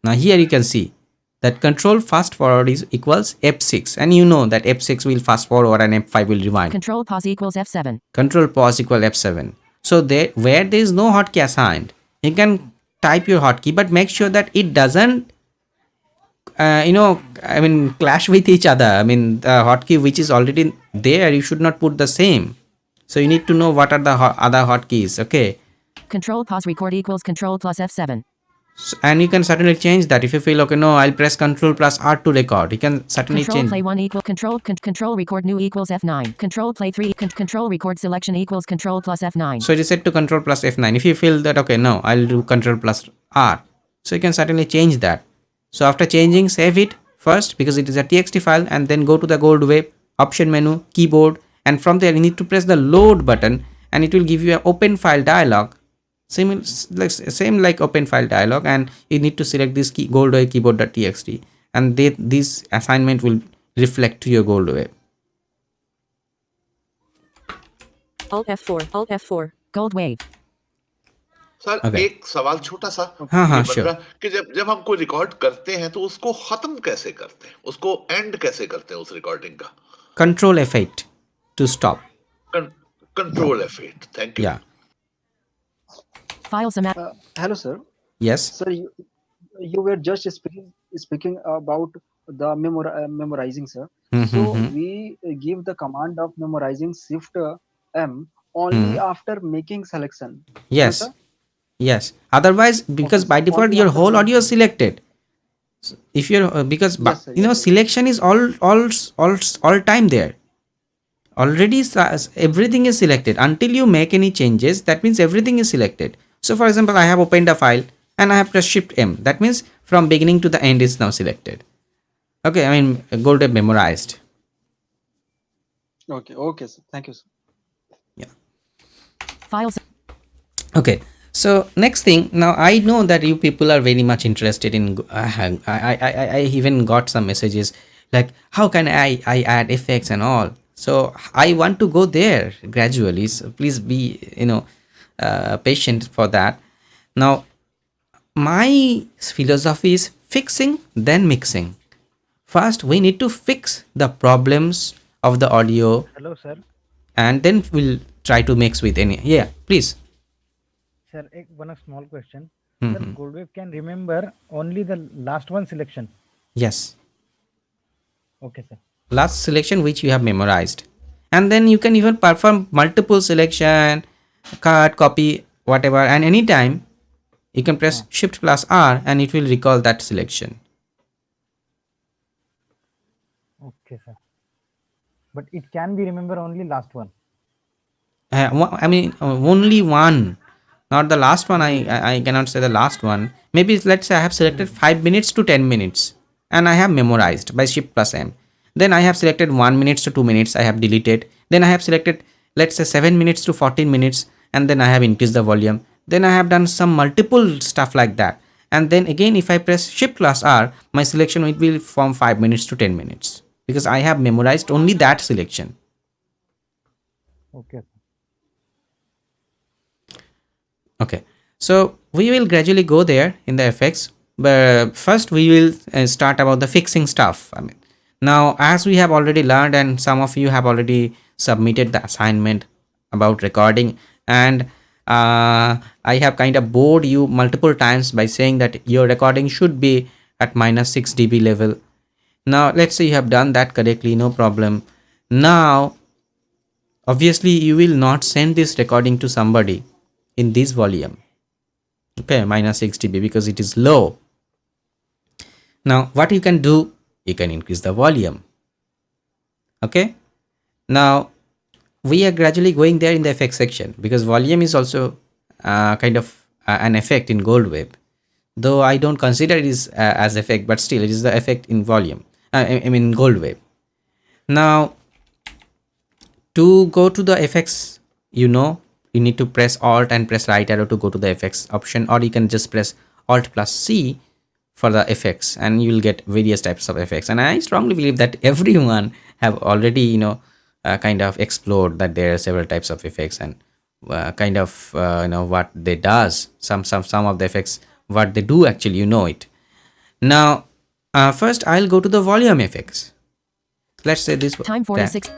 Now here you can see that control fast forward is equals F6, and you know that F6 will fast forward and F5 will rewind. Control pause equals F7. Control pause equal F7. So there, where there is no hotkey assigned, you can type your hotkey, but make sure that it doesn't clash with each other. I mean, the hotkey which is already there, you should not put the same. So you need to know what are the other hotkeys. Okay, Control pause record equals control plus F7. and you can certainly change that if you feel okay. No, I'll press Control plus R to record. You can certainly Control change. play 1 equal control record new equals F9. Control play 3 control record selection equals control plus F9. So it is set to Control plus F9. If you feel that okay, no, I'll do Control plus R. So you can certainly change that. So after changing, save it first because it is a txt file, and then go to the GoldWave option menu, keyboard, and from there you need to press the load button, and it will give you an open file dialog. Same like open file dialog, and you need to select this GoldWave keyboard.txt, and this assignment will reflect to your GoldWave. Alt F4. Alt F4. GoldWave. Sir Okay. एक सवाल छोटा सा हाँ ये हाँ बन sure. रहा कि जब हम कोई रिकॉर्ड करते हैं तो उसको खत्म कैसे करते हैं, उसको एंड कैसे करते हैं उस रिकॉर्डिंग का? Control F8 to stop. Control F8. Thank you. Yeah. File Summary. Hello, sir. Yes. Sir, you were just speaking about the memorizing, sir. So we give the command of memorizing Shift M only after making selection. Yes. Sir? Yes. Otherwise, because Okay, by sir. default Only your after whole audio is making. selected. If you're because Yes, sir. Yes, sir. selection is all time there. Already everything is selected until you make any changes. That means everything is selected. So for example, I have opened a file and I have pressed Shift M. That means from beginning to the end is now selected. Okay, I mean GoldWave memorized. Okay. Okay, sir. Thank you, sir. Yeah. Files. Okay. So next thing, now I know that you people are very much interested in. I even got some messages like, how can I add effects and all. So I want to go there gradually. So please be patient for that. Now my philosophy is fixing then mixing. First we need to fix the problems of the audio, Hello, sir. and then we'll try to mix with any. Yeah, please. Sir, one small question. Sir, GoldWave can remember only the last one selection. Yes. Okay, sir. Last selection which you have memorized, and then you can even perform multiple selection, cut, copy, whatever, and anytime you can press Shift plus R and it will recall that selection. Okay, sir. But it can be remember only last one. I mean only one, not the last one. I cannot say the last one. Maybe let's say I have selected 5 minutes to 10 minutes and I have memorized by Shift plus M. Then I have selected 1 minutes to 2 minutes, I have deleted. Then I have selected, let's say 7 minutes to 14 minutes, and then I have increased the volume. Then I have done some multiple stuff like that. And then again, if I press Shift plus R, my selection will be from 5 minutes to 10 minutes because I have memorized only that selection. Okay. Okay, so we will gradually go there in the effects, but first we will start about the fixing stuff. I mean, now as we have already learned and some of you have already submitted the assignment about recording, and I have kind of bored you multiple times by saying that your recording should be at -6 dB level. Now let's say you have done that correctly, no problem. Now obviously you will not send this recording to somebody in this volume, okay, -6 dB, because it is low. Now what you can do, you can increase the volume. Okay, now we are gradually going there in the effects section because volume is also kind of an effect in GoldWave, though I don't consider it is as effect, but still it is the effect in volume, I mean GoldWave. Now to go to the effects, you need to press Alt and press right arrow to go to the effects option, or you can just press Alt plus C for the effects and you will get various types of effects. And I strongly believe that everyone have already kind of explored that there are several types of effects and kind of what they does, some of the effects, what they do actually, it. Now first I'll go to the volume effects. Let's say this Time 46.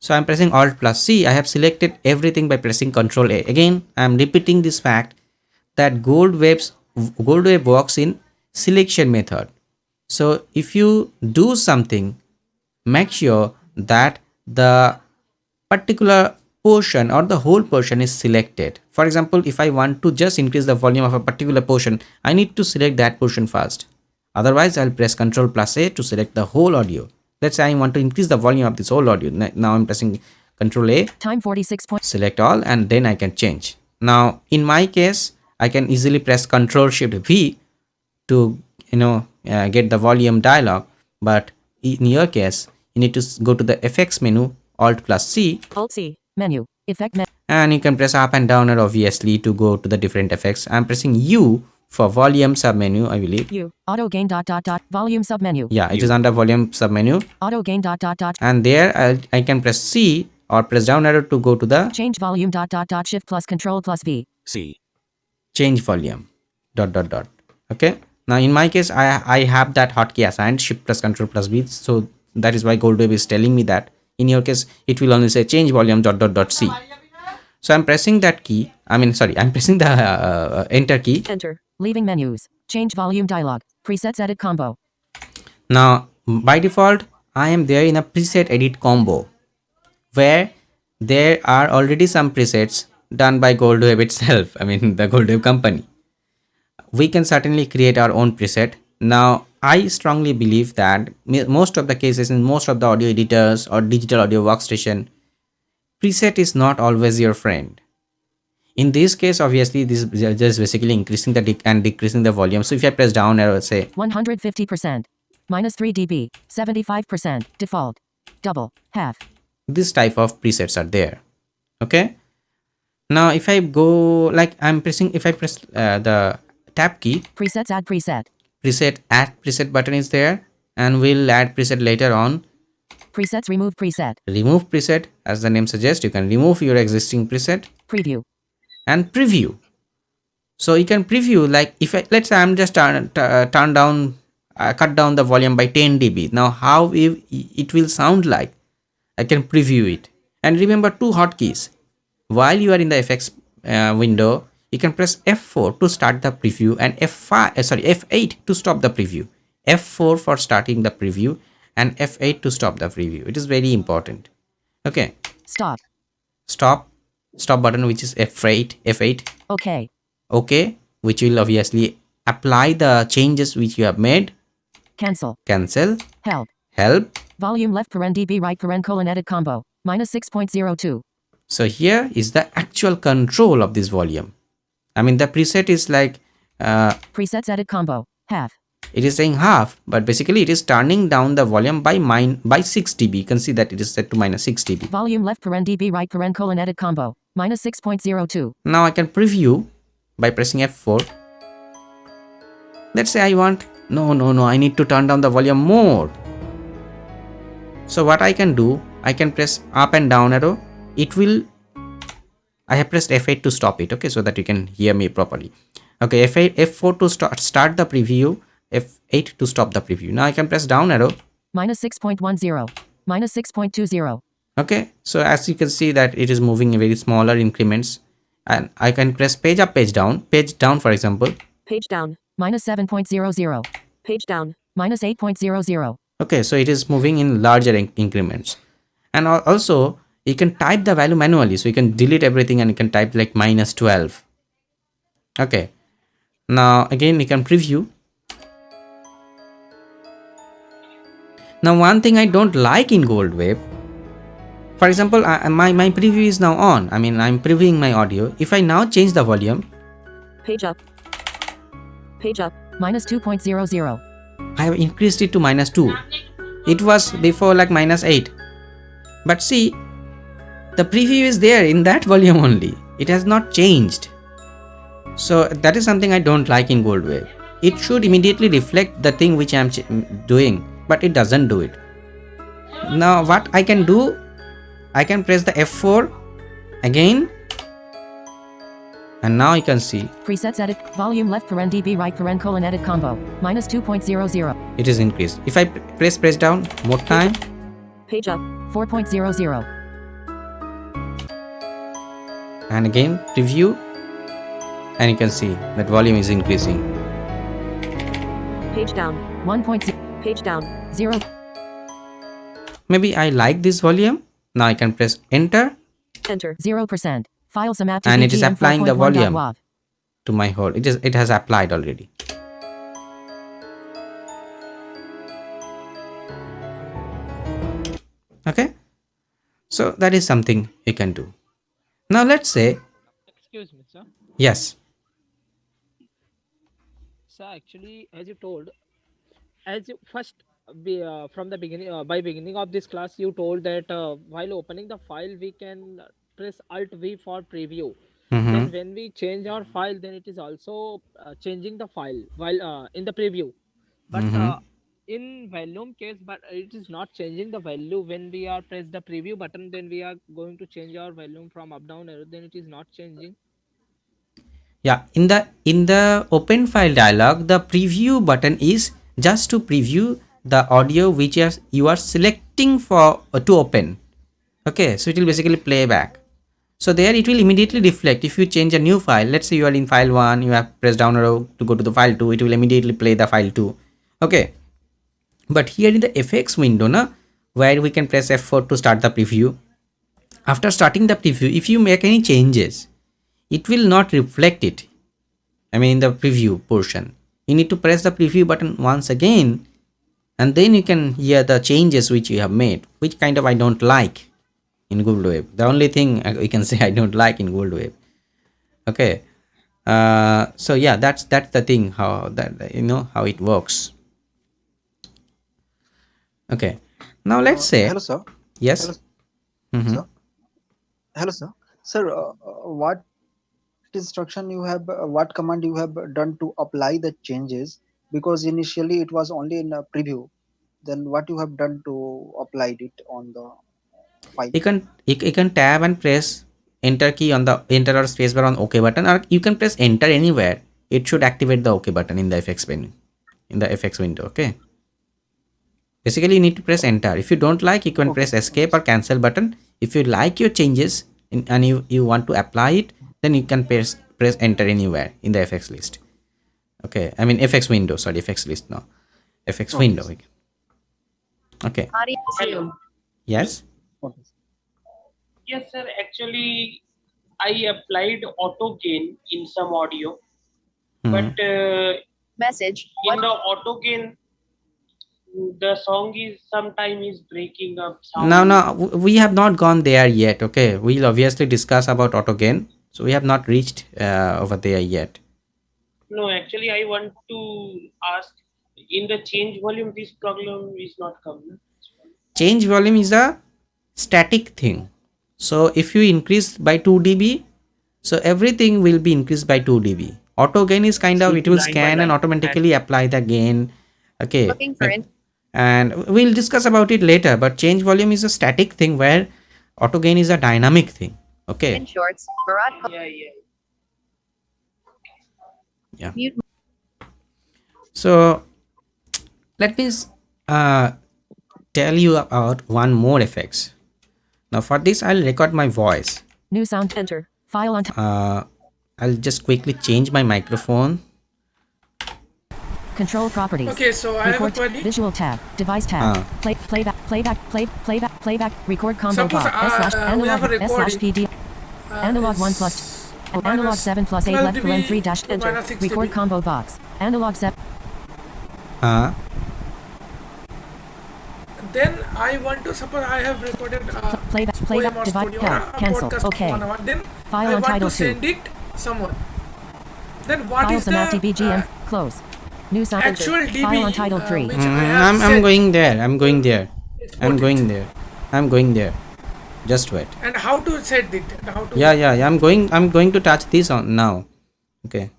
So I'm pressing Alt plus C. I have selected everything by pressing Ctrl A. Again, I'm repeating this fact that GoldWave works in selection method. So if you do something, make sure that the particular portion or the whole portion is selected. For example, if I want to just increase the volume of a particular portion, I need to select that portion first. Otherwise, I'll press Ctrl plus A to select the whole audio. Let's say I want to increase the volume of this whole audio. Now I'm pressing Ctrl A. Time 46. Select all, and then I can change. Now in my case, I can easily press Ctrl Shift V to get the volume dialog. But in your case, you need to go to the effects menu, Alt plus C. Alt C. Menu. Effect menu. And you can press up and down obviously to go to the different effects. I'm pressing U for volume submenu, I believe. Auto gain volume submenu. Yeah, it is under volume submenu. Auto gain And there I can press C or press down arrow to go to the change volume shift plus control plus V. C. change volume dot. Okay. Now in my case, I have that hotkey assigned shift plus control plus V. So that is why GoldWave is telling me that. In your case, it will only say change volume dot C. So I'm pressing that key. I'm pressing the enter key. Enter. Leaving menus. Change volume dialog. Presets edit combo. Now by default, I am there in a preset edit combo where there are already some presets done by GoldWave itself. The GoldWave company. We can certainly create our own preset. Now, I strongly believe that most of the cases in most of the audio editors or digital audio workstation, preset is not always your friend. In this case, obviously, this is just basically increasing the and decreasing the volume. So if I press down arrow, say 150%, minus 3 dB, 75%, default, double, half. This type of presets are there. Okay. Now, if I go like if I press the tab key, presets add preset. Preset add preset button is there, and we'll add preset later on. Presets remove preset. Remove preset, as the name suggests, you can remove your existing preset. Preview. And preview. So you can preview, like if let's say I'm just cut down the volume by 10 dB. Now how it will sound like, I can preview it. And remember two hotkeys. While you are in the effects window, you can press F4 to start the preview and F8 to stop the preview. F4 for starting the preview and F8 to stop the preview. It is very important. Okay. Stop button, which is F8. Okay, which will obviously apply the changes which you have made. Cancel. Help. Volume left dB right edit combo, minus 6.02. So here is the actual control of this volume. The preset is like presets edit combo, half. It is saying half, but basically it is turning down the volume by 6 dB. You can see that it is set to minus 6 dB. Volume left dB right edit combo, minus 6.02. Now I can preview by pressing F4. Let's say I want, no, I need to turn down the volume more. So what I can do, I can press up and down arrow. I have pressed F8 to stop it, okay, so that you can hear me properly. Okay, F4 to start the preview, F8 to stop the preview. Now I can press down arrow. Minus 6.10, minus 6.20. Okay, so as you can see that it is moving in very smaller increments. And I can press page up, page down for example. Page down, minus 7.00. Page down, minus 8.00. Okay, so it is moving in larger increments. And also, you can type the value manually. So you can delete everything and you can type like minus 12. Okay. Now again, you can preview. Now one thing I don't like in GoldWave, for example, my preview is now on. I'm previewing my audio. If I now change the volume. Page up, minus 2.00. I have increased it to minus 2. It was before like minus 8. But see, the preview is there in that volume only. It has not changed. So that is something I don't like in GoldWave. It should immediately reflect the thing which I am doing, but it doesn't do it. Now what I can do, I can press the F4 again. And now you can see. Presets edit, volume left dB right edit combo, minus 2.00. It is increased. If I press down more time. Page up, 4.00. And again preview, and you can see that volume is increasing. Page down, 1.0. Page down, 0. Maybe I like this volume. Now I can press enter. 0%. File some app and it is applying the volume to my whole. It has applied already. Okay, so that is something you can do. Now let's say. Excuse me, sir. Yes. So actually, as you told, as you first from the beginning, by beginning of this class, you told that while opening the file, we can press Alt V for preview. then when we change our file, then it is also changing the file while in the preview. But in volume case, but it is not changing the value when we are press the preview button. Then we are going to change our volume from up down arrow. Then it is not changing. Yeah, in the open file dialog, the preview button is just to preview the audio which you are selecting for to open. Okay, so it will basically play back. So there it will immediately reflect. If you change a new file, let's say you are in file 1, you have pressed down arrow to go to the file 2, it will immediately play the file 2. Okay, but here in the FX window where we can press F4 to start the preview. After starting the preview, if you make any changes, it will not reflect it. I mean in the preview portion, you need to press the preview button once again, and then you can hear the changes which you have made, which kind of I don't like in GoldWave. The only thing we can say I don't like in GoldWave. Okay, so yeah, that's the thing, how that how it works. Okay, now let's say Hello, sir. yes. Hello, sir. Hello, sir. Sir, what instruction you have, what command you have done to apply the changes? Because initially it was only in a preview. Then what you have done to apply it on the file? You can tab and press enter key on the enter or spacebar on OK button, or you can press enter anywhere. It should activate the OK button in the FX menu, in the FX window. Okay, basically you need to press enter. If you don't like, you can press escape or cancel button. If you like your changes and you want to apply it, then you can press enter anywhere in the FX list. Okay, I mean FX window, sorry, FX list, no, FX window. Okay. Hello. Yes. Yes, sir. Actually, I applied auto gain in some audio, but Message. in the auto gain, the song is sometimes breaking up. No, we have not gone there yet. Okay, we'll obviously discuss about auto gain. So we have not reached over there yet. No, actually, I want to ask, in the change volume, this problem is not coming. Change volume is a static thing. So if you increase by 2 dB, so everything will be increased by 2 dB. Auto gain is kind of, it will scan and automatically apply the gain. Okay. Looking for And we'll discuss about it later, but change volume is a static thing where auto gain is a dynamic thing. Okay. in shorts. Yeah. So let me tell you about one more effects. Now for this I'll record my voice. New sound enter. File on I'll just quickly change my microphone. Control properties. Okay, so I have a query. Visual tab. Device tab. Playback. Record combo Suppose, box. we have a Analog recording. S/PD. Analog 1 plus. Analog 7 plus 8 left paren 3 dash enter. minus 6 Record dB. combo box. Analog 7. Then I want to, suppose I have recorded Playback. poem or Device story or tab. a Cancel. podcast Okay. of 1 hour. Then File I on want to title 2. send it someone. Then what File is some the BGM. Close. New sound actual enter. dB File on title 3. which I have I'm set? going there. I'm going there. It's I'm 40. going there. Just wait. And how to set it? How to Yeah. I'm going to touch this on now. Okay.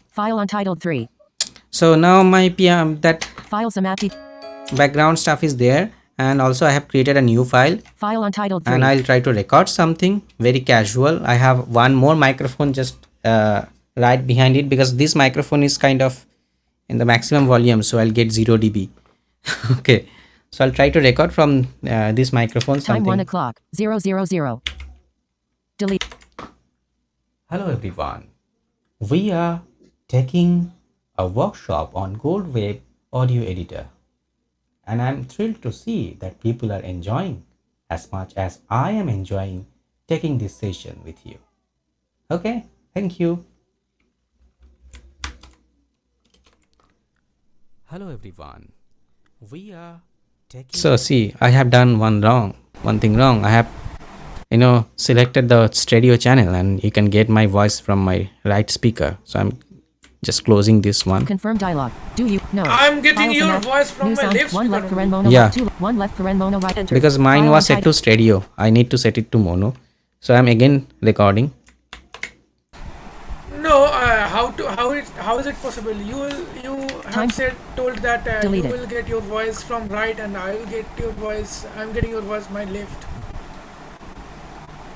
File untitled 3. So now my PM that File some app. background stuff is there, and also I have created a new file. File untitled 3. And I'll try to record something very casual. I have one more microphone just right behind it, because this microphone is kind of in the maximum volume, so I'll get 0 dB. Okay, so I'll try to record from this microphone Time something. 1 o'clock. 000. Delete. Hello everyone. We are taking a workshop on GoldWave audio editor, and I'm thrilled to see that people are enjoying as much as I am enjoying taking this session with you. Okay, thank you. Hello everyone. We are taking. So see, I have done one thing wrong. I have selected the stereo channel, and you can get my voice from my right speaker. So I'm just closing this one. Confirm dialog. Do you know? I'm getting File your command. voice from New my sound. left 1 left speaker. paren mono. Yeah. 2 1 left paren mono right enter. Because mine File was set to untitled. stereo. I need to set it to mono. So I'm again recording. how is it possible? You Time. have told that you Deleted. will get your voice from right, and I will get your voice. I'm getting your voice my left.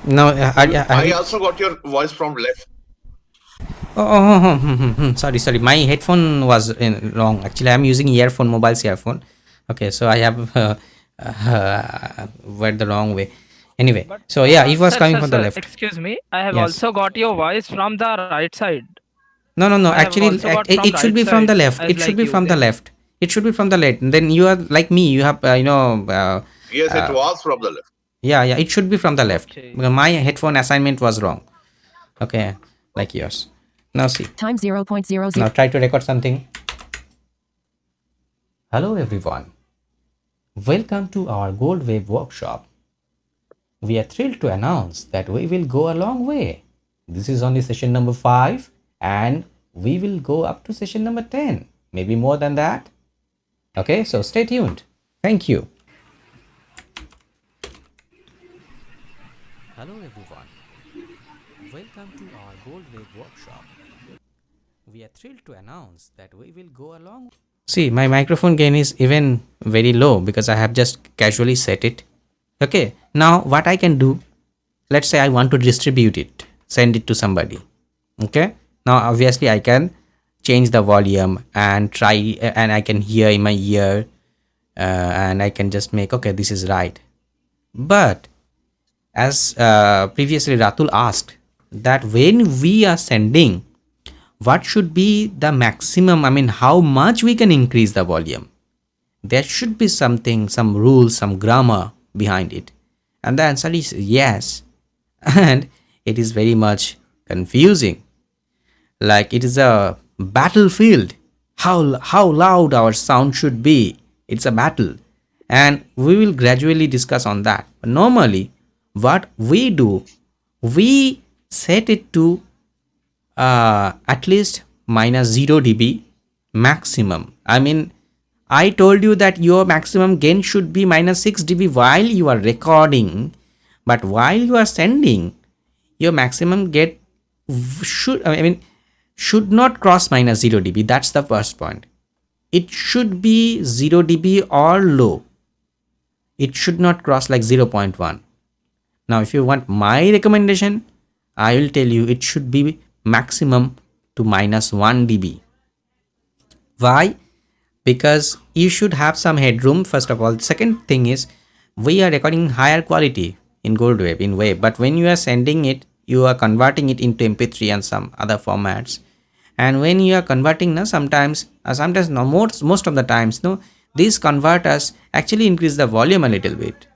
No, I also got your voice from left. Sorry. My headphone was wrong. Actually, I'm using earphone, mobile's earphone. Okay, so I have went the wrong way. Anyway, But so yeah, it was sir, coming sir, from the sir, left. excuse me. I have Yes. also got your voice from the right side. No. I have Actually, also got from it should right be from the side, left. as It should like be you from the said. left. It should be from the left. Then you are like me. You have Yes, it was from the left. yeah. It should be from the left. Okay. Because my headphone assignment was wrong. Okay, like yours. Now see. Time 0.00. Now try to record something. Hello everyone. Welcome to our GoldWave workshop. We are thrilled to announce that we will go a long way. This is only session number 5 and we will go up to session number 10. Maybe more than that. Okay, so stay tuned. Thank you. Hello everyone. Welcome to our GoldWave workshop. We are thrilled to announce that we will go along. See, my microphone gain is even very low because I have just casually set it. Okay, now what I can do, let's say I want to distribute it, send it to somebody. Okay, now obviously I can change the volume and try, and I can hear in my ear, and I can just make, okay, this is right. But as previously Ratul asked, that when we are sending, what should be the maximum, I mean how much we can increase the volume? There should be something, some rules, some grammar behind it. And the answer is yes. And it is very much confusing. Like it is a battlefield. How loud our sound should be. It's a battle. And we will gradually discuss on that. But normally, what we do, we set it to at least minus 0 dB maximum. I mean, I told you that your maximum gain should be minus 6 dB while you are recording, but while you are sending, your maximum get should not cross minus 0 dB. That's the first point. It should be 0 dB or low. It should not cross like 0.1. Now, if you want my recommendation, I will tell you it should be maximum to minus 1 dB. Why? Because you should have some headroom, first of all. Second thing is, we are recording higher quality in GoldWave, in Wave, but when you are sending it, you are converting it into MP3 and some other formats. And when you are converting, sometimes no, most of the times, these converters actually increase the volume a little bit.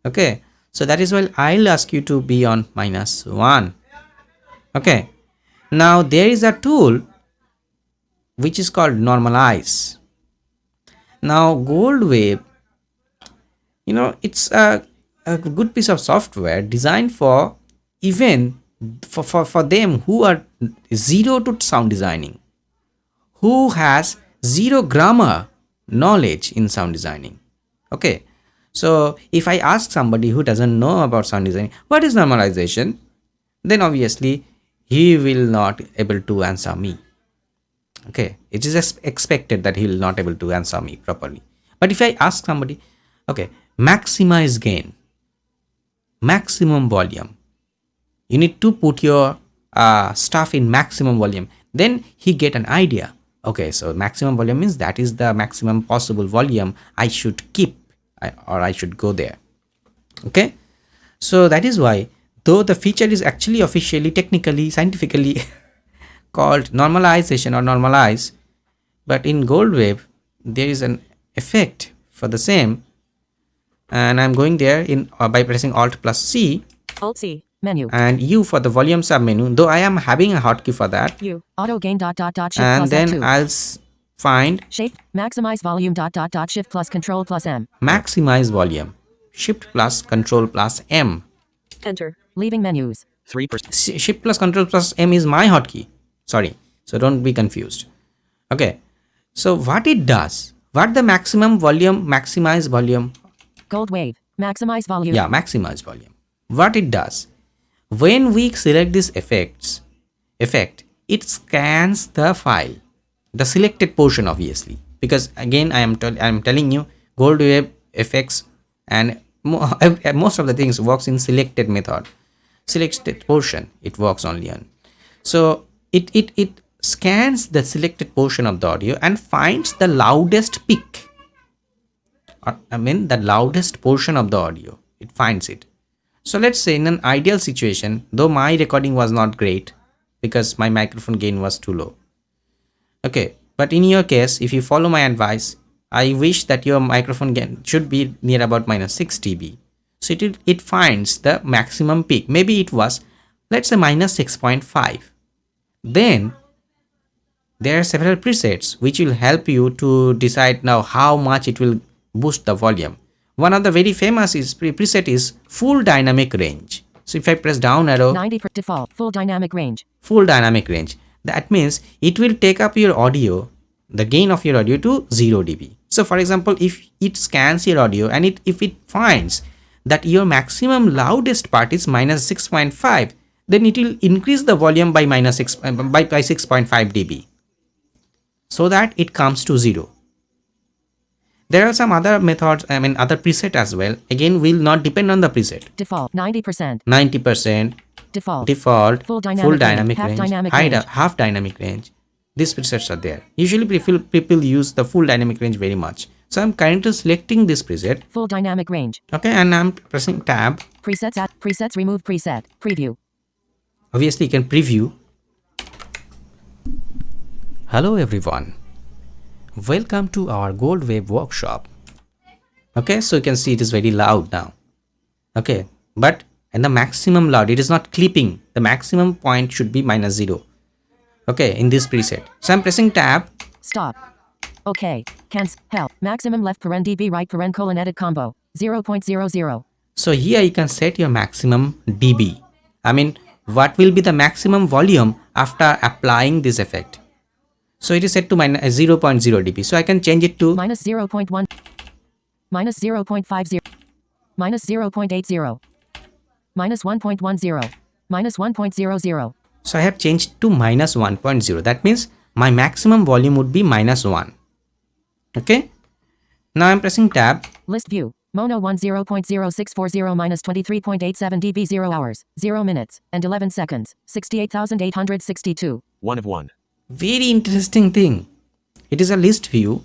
Okay, so that is why I'll ask you to be on minus 1. Okay, now there is a tool which is called normalize. Now GoldWave, it's a good piece of software designed for even for them who are zero to sound designing, who has zero grammar knowledge in sound designing. Okay, so if I ask somebody who doesn't know about sound design, what is normalization, then obviously he will not able to answer me. Okay, it is expected that he will not able to answer me properly. But if I ask somebody, okay, maximize gain, maximum volume, you need to put your stuff in maximum volume, then he get an idea. Okay, so maximum volume means that is the maximum possible volume I should keep, or I should go there. Okay, so that is why, though the feature is actually officially, technically, scientifically called normalization or normalize, but in GoldWave there is an effect for the same, and I'm going there in by pressing Alt plus C. Alt C menu And U for the volume sub menu, though I am having a hotkey for that. U auto gain shift And plus then L2. I'll find shape maximize volume shift plus control plus M. Maximize volume, shift plus control plus M. Enter leaving menus. 3%. Shift plus control plus M is my hotkey. Sorry, so don't be confused. Okay, so what it does, what the maximum volume, maximize volume, GoldWave maximize volume. yeah, maximize volume, what it does, when we select this effect, it scans the file, the selected portion obviously, because again I am telling you GoldWave effects and most of the things works in selected method, selected portion it works only on. So it scans the selected portion of the audio and finds the loudest peak, or I mean the loudest portion of the audio, it finds it. So let's say in an ideal situation, though my recording was not great because my microphone gain was too low. Okay, but in your case, if you follow my advice, I wish that your microphone gain should be near about minus 6 dB. So it finds the maximum peak. Maybe it was, let's say, minus 6.5. Then there are several presets which will help you to decide now how much it will boost the volume. One of the very famous preset is full dynamic range. So if I press down arrow, 90 for default, full dynamic range. Full dynamic range. That means it will take up your audio, the gain of your audio to 0 dB. So for example, if it scans your audio and if it finds that your maximum loudest part is minus 6.5, then it will increase the volume by minus 6.5 dB, so that it comes to 0. There are some other methods, I mean other preset as well. Again, will not depend on the preset. Default 90%. 90%. Default. Full dynamic range. Half dynamic range. These presets are there. Usually people use the full dynamic range very much. So I'm currently selecting this preset. Full dynamic range. Okay, and I'm pressing tab. Presets, remove preset. Preview. Obviously you can preview. Hello everyone. Welcome to our GoldWave workshop. Okay, so you can see it is very loud now. Okay, but and the maximum loud, it is not clipping. The maximum point should be minus 0. Okay, in this preset. So I'm pressing tab. Stop. Okay. Help. Maximum left paren dB right paren colon edit combo 0.00. So here you can set your maximum dB. I mean, what will be the maximum volume after applying this effect? So it is set to minus 0.0 dB. So I can change it to minus 0.1, minus 0.50, minus 0.80, minus 1.10, minus 1.00. So I have changed to minus 1.0. That means my maximum volume would be minus 1. Okay. Now I'm pressing tab. List view. Mono 10.0640 minus 23.87 dB 0 hours, 0 minutes, and 11 seconds. 68,862. 1 of 1. Very interesting thing. It is a list view.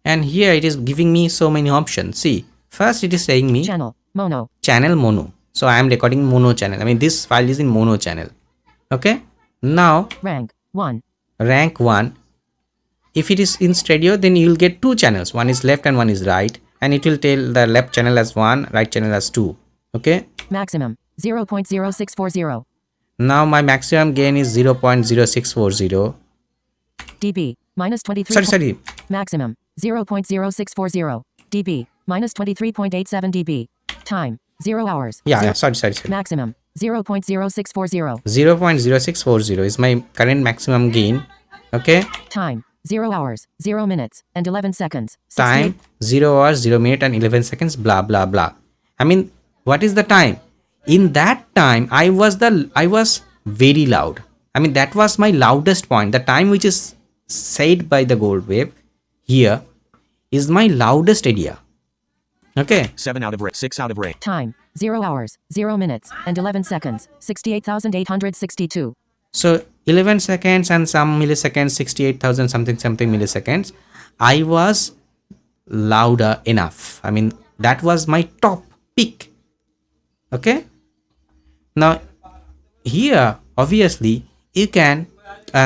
And here it is giving me so many options. See, first it is saying me channel mono. Channel mono. So I am recording mono channel. I mean this file is in mono channel. Okay. Now rank 1. Rank 1. If it is in stereo, then you will get two channels. One is left and one is right. And it will tell the left channel as 1, right channel as 2. Okay. Maximum 0.0640. Now my maximum gain is 0.0640 dB minus 23. Sorry. Maximum 0.0640 dB minus 23.87 dB. Time 0 hours. Yeah, sorry. Maximum 0.0640. 0.0640 is my current maximum gain. Okay. Time 0 hours, 0 minutes, and 11 seconds. Time 0 hours, 0 minute, and 11 seconds. Blah blah blah. I mean, what is the time? In that time, I was very loud. I mean, that was my loudest point. The time which is said by the GoldWave here is my loudest area. Okay. 6 out of rate. Time 0 hours, 0 minutes, and 11 seconds. 68,862. So 11 seconds and some milliseconds, 68,000 something milliseconds. I was louder enough. I mean, that was my top peak. Okay. Now here, obviously, you can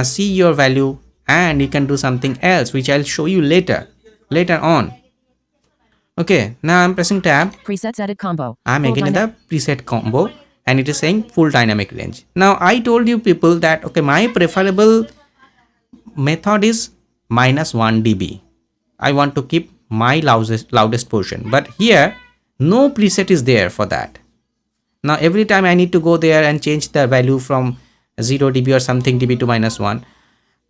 see your value and you can do something else, which I'll show you later on. Okay. Now I'm pressing tab. Presets edit combo. I'm again in the preset combo. And it is saying full dynamic range. Now I told you people that okay, my preferable method is minus 1 dB. I want to keep my loudest portion, but here no preset is there for that. Now every time I need to go there and change the value from 0 dB or something dB to minus 1.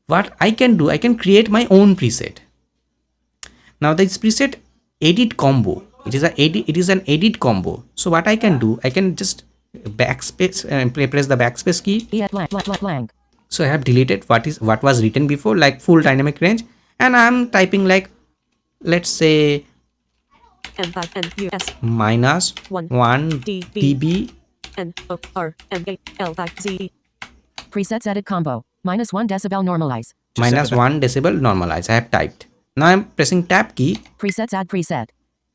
What I can do, I can create my own preset. Now this preset edit combo, it is an edit combo. So what I can do, I can just backspace and press the backspace key. So I have deleted what was written before, like full dynamic range, and I'm typing like, let's say, minus 1 dB. Presets edit combo. Minus 1 decibel normalize. Minus 1 decibel normalize. I have typed. Now I'm pressing tab key. Presets add preset.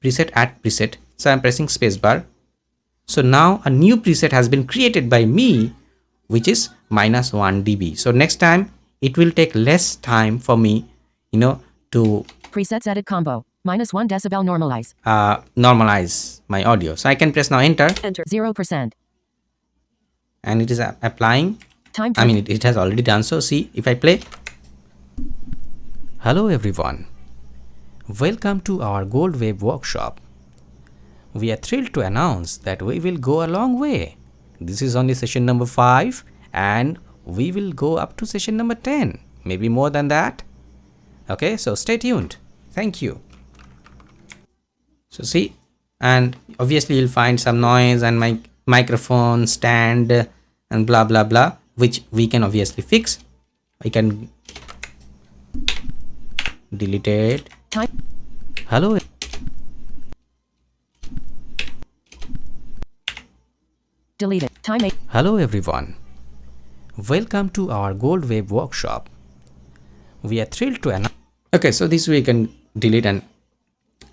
Preset add preset. So I'm pressing spacebar. So now a new preset has been created by me, which is minus 1 dB. So next time it will take less time for me, to Presets edit combo. Minus 1 decibel normalize. normalize my audio. So I can press now enter. Enter 0%. And it is applying. Time. I mean, it has already done so. See, if I play. Hello everyone. Welcome to our GoldWave workshop. We are thrilled to announce that we will go a long way. This is only session number 5 and we will go up to session number 10. Maybe more than that. Okay, so stay tuned. Thank you. So see, and obviously you'll find some noise and my microphone stand and blah blah blah, which we can obviously fix. I can delete it. Hello. Delete it. Time 8. Hello everyone. Welcome to our GoldWave workshop. We are thrilled to announce. Okay, so this way we can delete and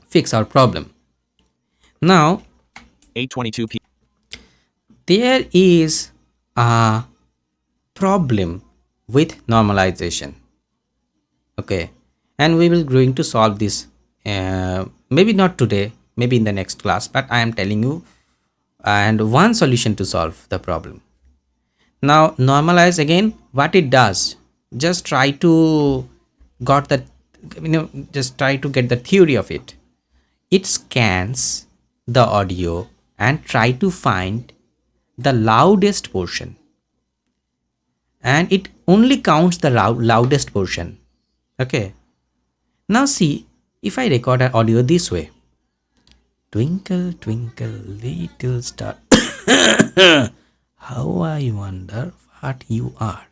fix our problem. Now 8:22 p. There is a problem with normalization. Okay, and we will going to solve this. Maybe not today, maybe in the next class, but I am telling you and one solution to solve the problem. Now normalize again, what it does, just try to got the just try to get the theory of it. It scans the audio and try to find the loudest portion, and it only counts the loudest portion. Okay, now see, if I record an audio this way, twinkle twinkle little star, how I wonder what you are.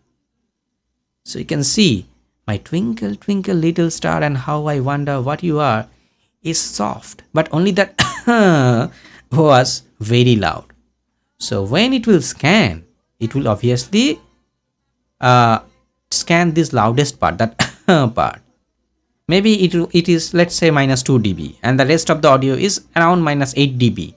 So you can see my twinkle twinkle little star and how I wonder what you are is soft, but only that was very loud. So when it will scan, it will obviously scan this loudest part, that part. Maybe it is, let's say, minus 2 dB and the rest of the audio is around minus 8 dB.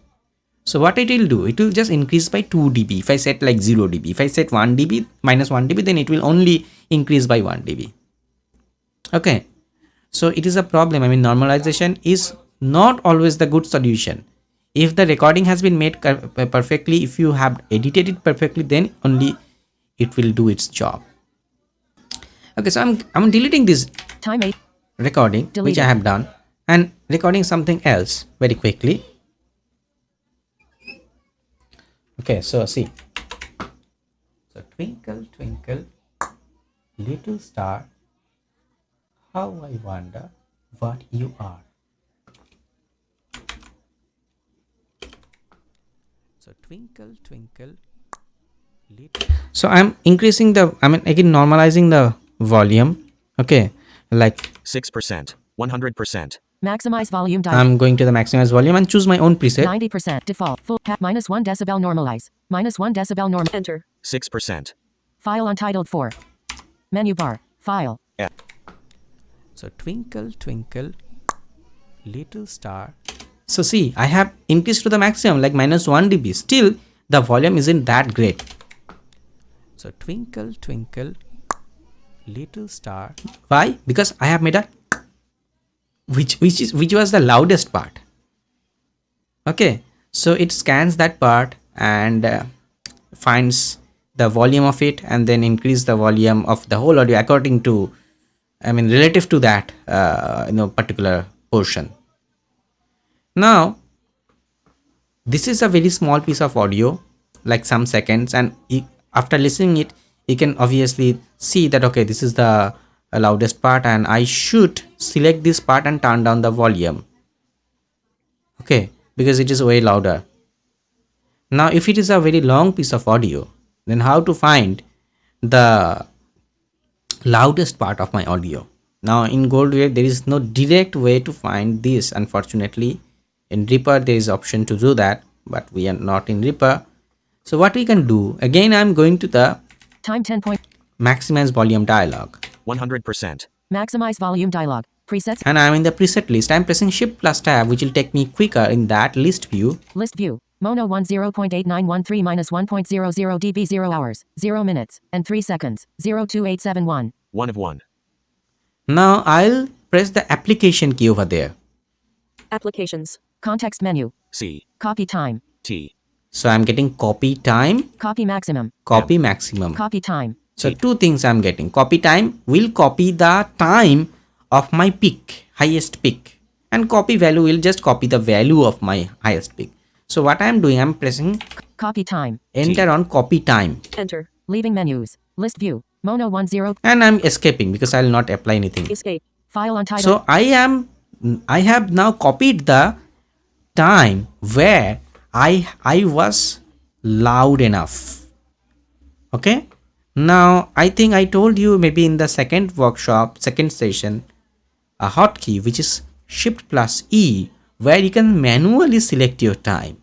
So what it will do, it will just increase by 2 dB. If I set like 0 dB, if I set 1 dB, minus 1 dB, then it will only increase by 1 dB. Okay, so it is a problem. I mean, normalization is not always the good solution. If the recording has been made perfectly, if you have edited it perfectly, then only it will do its job. Okay, so I'm deleting this Time 8. recording, which I have done, and recording something else very quickly. Okay, so see, so twinkle twinkle little star, how I wonder what you are. So twinkle twinkle little. So I'm increasing the, again normalizing the volume. Okay, like 6%, 100%. Maximize volume. I'm going to the maximize volume and choose my own preset. 90% default. Full. Minus 1 decibel normalize. Minus 1 decibel norm. Enter. 6%. File untitled 4. Menu bar. File. Yeah. So twinkle twinkle little star. So see, I have increased to the maximum, like minus 1 dB. Still the volume isn't that great. So twinkle twinkle little star. Why? Because I have made a which was the loudest part. Okay, so it scans that part and finds the volume of it and then increase the volume of the whole audio according to, relative to that particular portion. Now this is a very small piece of audio, like some seconds, and after listening it, you can obviously see that okay, this is the loudest part and I should select this part and turn down the volume. Okay, because it is way louder. Now if it is a very long piece of audio, then how to find the loudest part of my audio. Now in GoldWave there is no direct way to find this, unfortunately. In Reaper there is option to do that, but we are not in Reaper. So what we can do, again I'm going to the Time 10 point. maximize volume dialog, 100%, Maximize volume dialog. Presets. and I'm in the preset list. I'm pressing shift plus tab, which will take me quicker in that list view. List view. Mono 10.8913 minus 1.00 dB 0 hours, 0 minutes, and 3 seconds, 02871. 1 of 1, Now I'll press the application key over there. Applications. Context menu. C, Copy time. T, So I'm getting copy time, Copy maximum. copy maximum. Copy time. So two things I'm getting. Copy time will copy the time of my peak, highest peak, and copy value will just copy the value of my highest peak. So what I'm doing, I'm pressing Copy time. enter on copy time, Enter. Leaving menus. List view. Mono 10. and I'm escaping because I'll not apply anything. Escape. File untitled. So I have now copied the time where I was loud enough. Okay. Now I think I told you maybe in the second workshop, second session, a hotkey which is shift plus E, where you can manually select your time,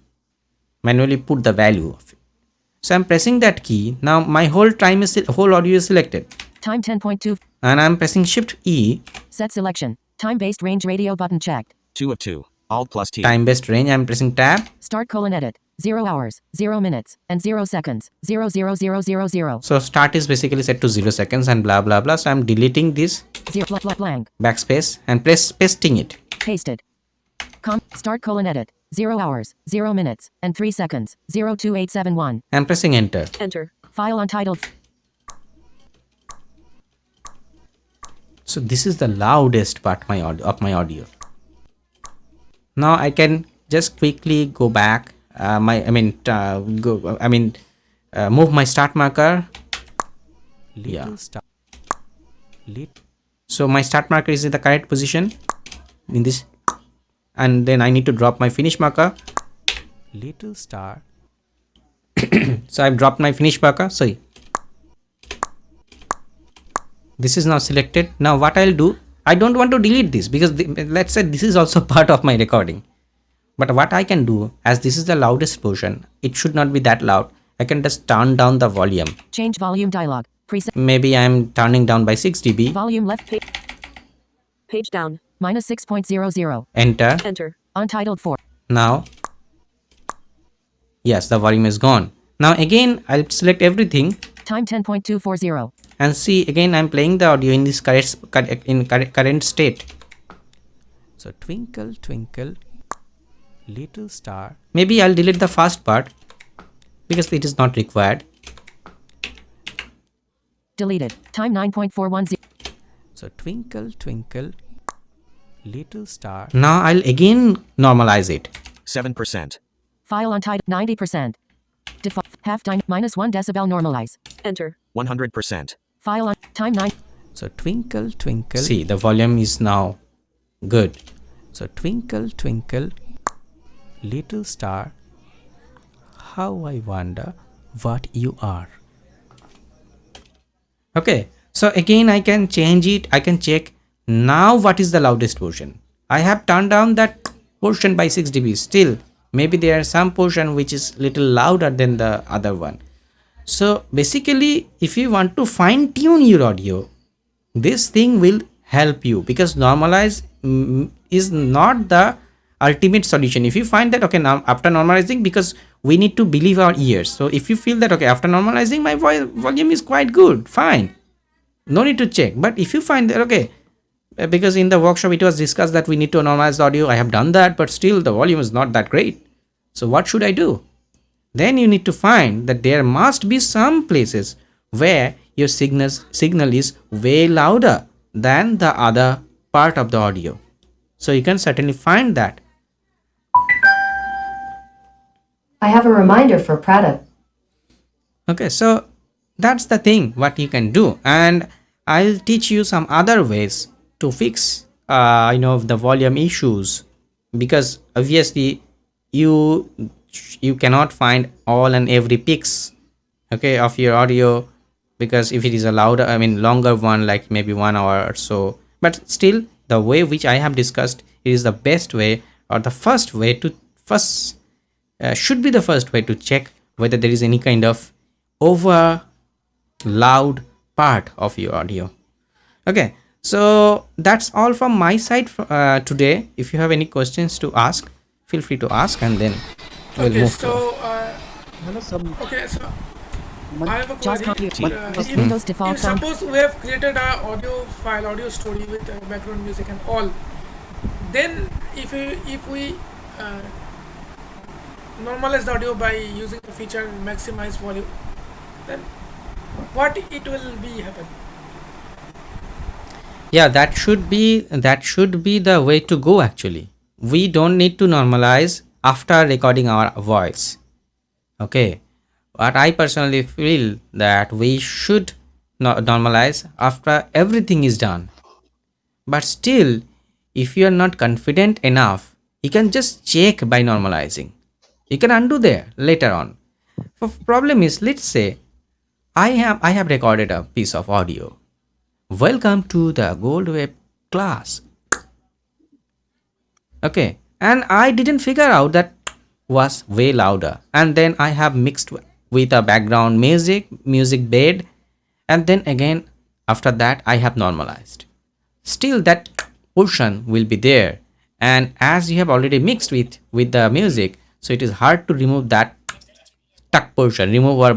manually put the value of it. So I'm pressing that key. Now my whole audio is selected, Time 10.2. and I'm pressing shift E. Set selection. Time-based range radio button checked. 2 of 2, Alt plus T, Time based range, I'm pressing tab. Start : edit. 0 hours, 0 minutes, and 0 seconds. 00000. So start is basically set to 0 seconds and blah blah blah. So I'm deleting this, 0 blank. backspace, and pasting it. Pasted. Start : edit. 0 hours, 0 minutes, and 3 seconds. 02871. I'm pressing enter. Enter. File untitled. So this is the loudest part of my audio. Now I can just quickly go back. Move my start marker. Yeah. So my start marker is in the correct position in this, and then I need to drop my finish marker. Little star. So I've dropped my finish marker. Sorry. This is now selected. Now what I'll do, I don't want to delete this because let's say this is also part of my recording. But what I can do, as this is the loudest portion, it should not be that loud. I can just turn down the volume. Change volume dialog. Preset. Maybe I'm turning down by 6 dB. Volume left page. Page down. Minus 6.00. Enter. Enter. Untitled 4. Now, yes, the volume is gone. Now again, I'll select everything. Time 10.240. And see, again I'm playing the audio in this current state. So twinkle twinkle little star. Maybe I'll delete the first part because it is not required. Deleted. Time 9.410. So twinkle twinkle little star. Now I'll again normalize it. 7%, File untitled. 90%. Default. Half time. Minus 1 decibel normalize. Enter. 100%, File on. Time 9. So twinkle twinkle. See, the volume is now good. So twinkle twinkle little star, how I wonder what you are. Okay, so again I can change it. I can check now what is the loudest portion. I have turned down that portion by 6 dB. Still maybe there are some portion which is little louder than the other one. So basically, if you want to fine tune your audio, this thing will help you, because normalize is not the ultimate solution. If you find that, okay, now after normalizing, because we need to believe our ears. So if you feel that, okay, after normalizing my volume is quite good, fine, no need to check. But if you find that, okay, because in the workshop it was discussed that we need to normalize the audio, I have done that, but still the volume is not that great. So what should I do? Then you need to find that there must be some places where your signal is way louder than the other part of the audio. So you can certainly find that. I have a reminder for Pradip. Okay, so that's the thing what you can do, and I'll teach you some other ways to fix the volume issues, because obviously you cannot find all and every peaks, okay, of your audio because if it is a louder, I mean longer one, like maybe 1 hour or so, but still the way which I have discussed is the best way, or the first way to first should be the first way to check whether there is any kind of over loud part of your audio. Okay, so that's all from my side today. If you have any questions to ask, feel free to ask, and then we'll Okay, move to. so Hello, some okay, so one, I have a JAWS query. Compute. If, Windows default if sound. suppose we have created a audio file, audio story with background music and all, then if we uh, normalize the audio by using the feature maximize volume, then what it will be happen? Yeah, that should be the way to go. Actually, we don't need to normalize after recording our voice. Okay, but I personally feel that we should normalize after everything is done. But still, if you are not confident enough, you can just check by normalizing. You can undo there later on. The problem is, let's say I have recorded a piece of audio. Welcome to the GoldWave class. Okay, and I didn't figure out that was way louder, and then I have mixed with a background music bed, and then again after that I have normalized. Still that portion will be there, and as you have already mixed with the music, so it is hard to remove that tuck portion, remove or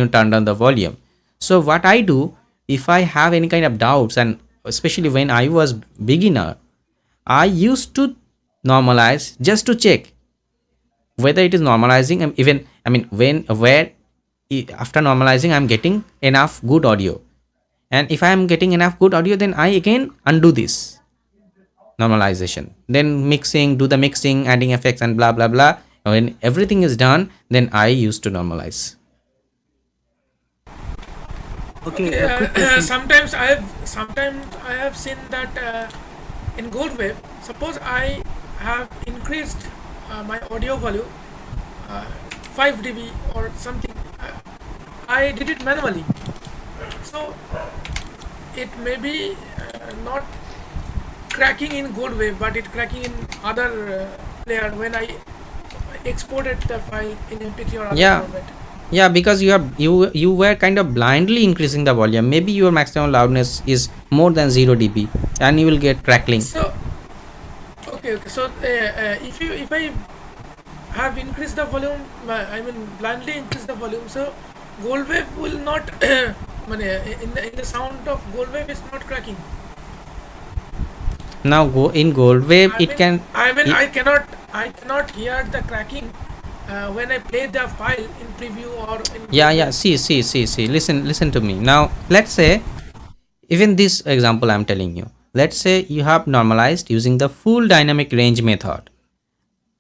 turn down the volume. So what I do, if I have any kind of doubts, and especially when I was beginner, I used to normalize just to check whether it is normalizing, and even I mean when where after normalizing I'm getting enough good audio, and if I am getting enough good audio, then I again undo this normalization, then do the mixing, adding effects and blah blah blah. When everything is done, then I used to normalize. Okay, Okay, a quick question. sometimes I have seen that in GoldWave, suppose I have increased my audio volume uh, 5 dB or something. I did it manually, so it may be not cracking in GoldWave, but it cracking in other player when I exported the file in MP3 or other Yeah, format. yeah, because you were kind of blindly increasing the volume. Maybe your maximum loudness is more than 0 dB, and you will get crackling. So okay. So if I have increased the volume, I mean blindly increased the volume, so GoldWave will not in the sound of GoldWave is not cracking. Now go in GoldWave, I it mean can. I mean It, I cannot hear the cracking when I play the file in preview or in yeah. GoldWave. See. Listen to me. Now let's say, even this example I'm telling you. Let's say you have normalized using the full dynamic range method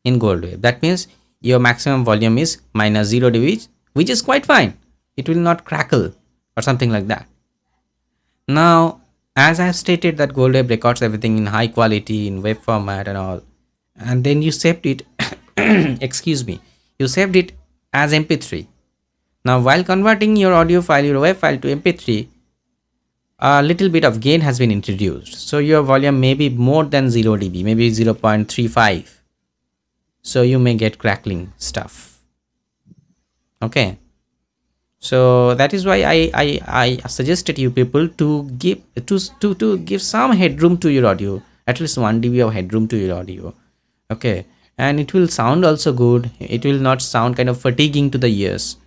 in GoldWave. That means your maximum volume is minus 0 dB, which is quite fine. It will not crackle or something like that. Now, as I have stated that GoldWave records everything in high quality, in wave format and all, and then you saved it, excuse me, you saved it as MP3. Now, while converting your audio file, your wave file to MP3, a little bit of gain has been introduced. So your volume may be more than 0 dB, maybe 0.35. So you may get crackling stuff. Okay. So that is why I suggested you people to give some headroom to your audio, at least 1 dB of headroom to your audio. Okay, and it will sound also good. It will not sound kind of fatiguing to the ears.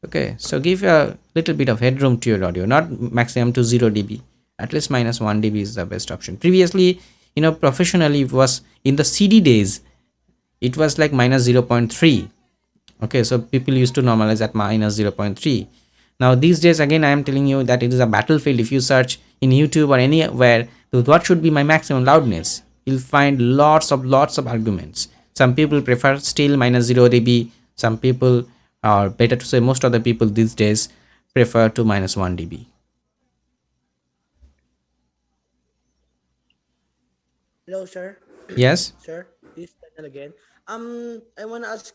Okay, so give a little bit of headroom to your audio, not maximum to 0 dB. At least minus 1 dB is the best option. Previously, professionally, it was in the CD days, it was like minus 0.3. Okay, so people used to normalize at minus 0.3. Now these days, again I am telling you that it is a battlefield. If you search in YouTube or anywhere, what should be my maximum loudness, you'll find lots of arguments. Some people prefer still minus 0 dB. Some people, or better to say most of the people these days, prefer to minus 1 dB. Hello, sir. Yes. Sir, this is Daniel again. I want to ask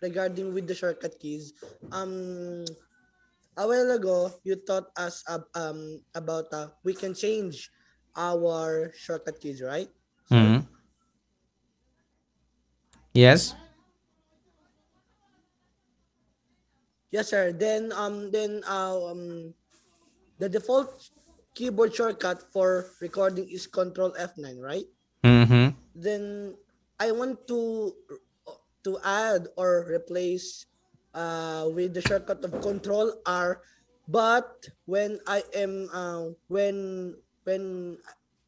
regarding with the shortcut keys. Um, a while ago you taught us about we can change our shortcut keys, right, sir? Hmm. Yes. Yes, sir. The default keyboard shortcut for recording is Control F9, right? Hmm. Then I want to add or replace with the shortcut of Control R, but when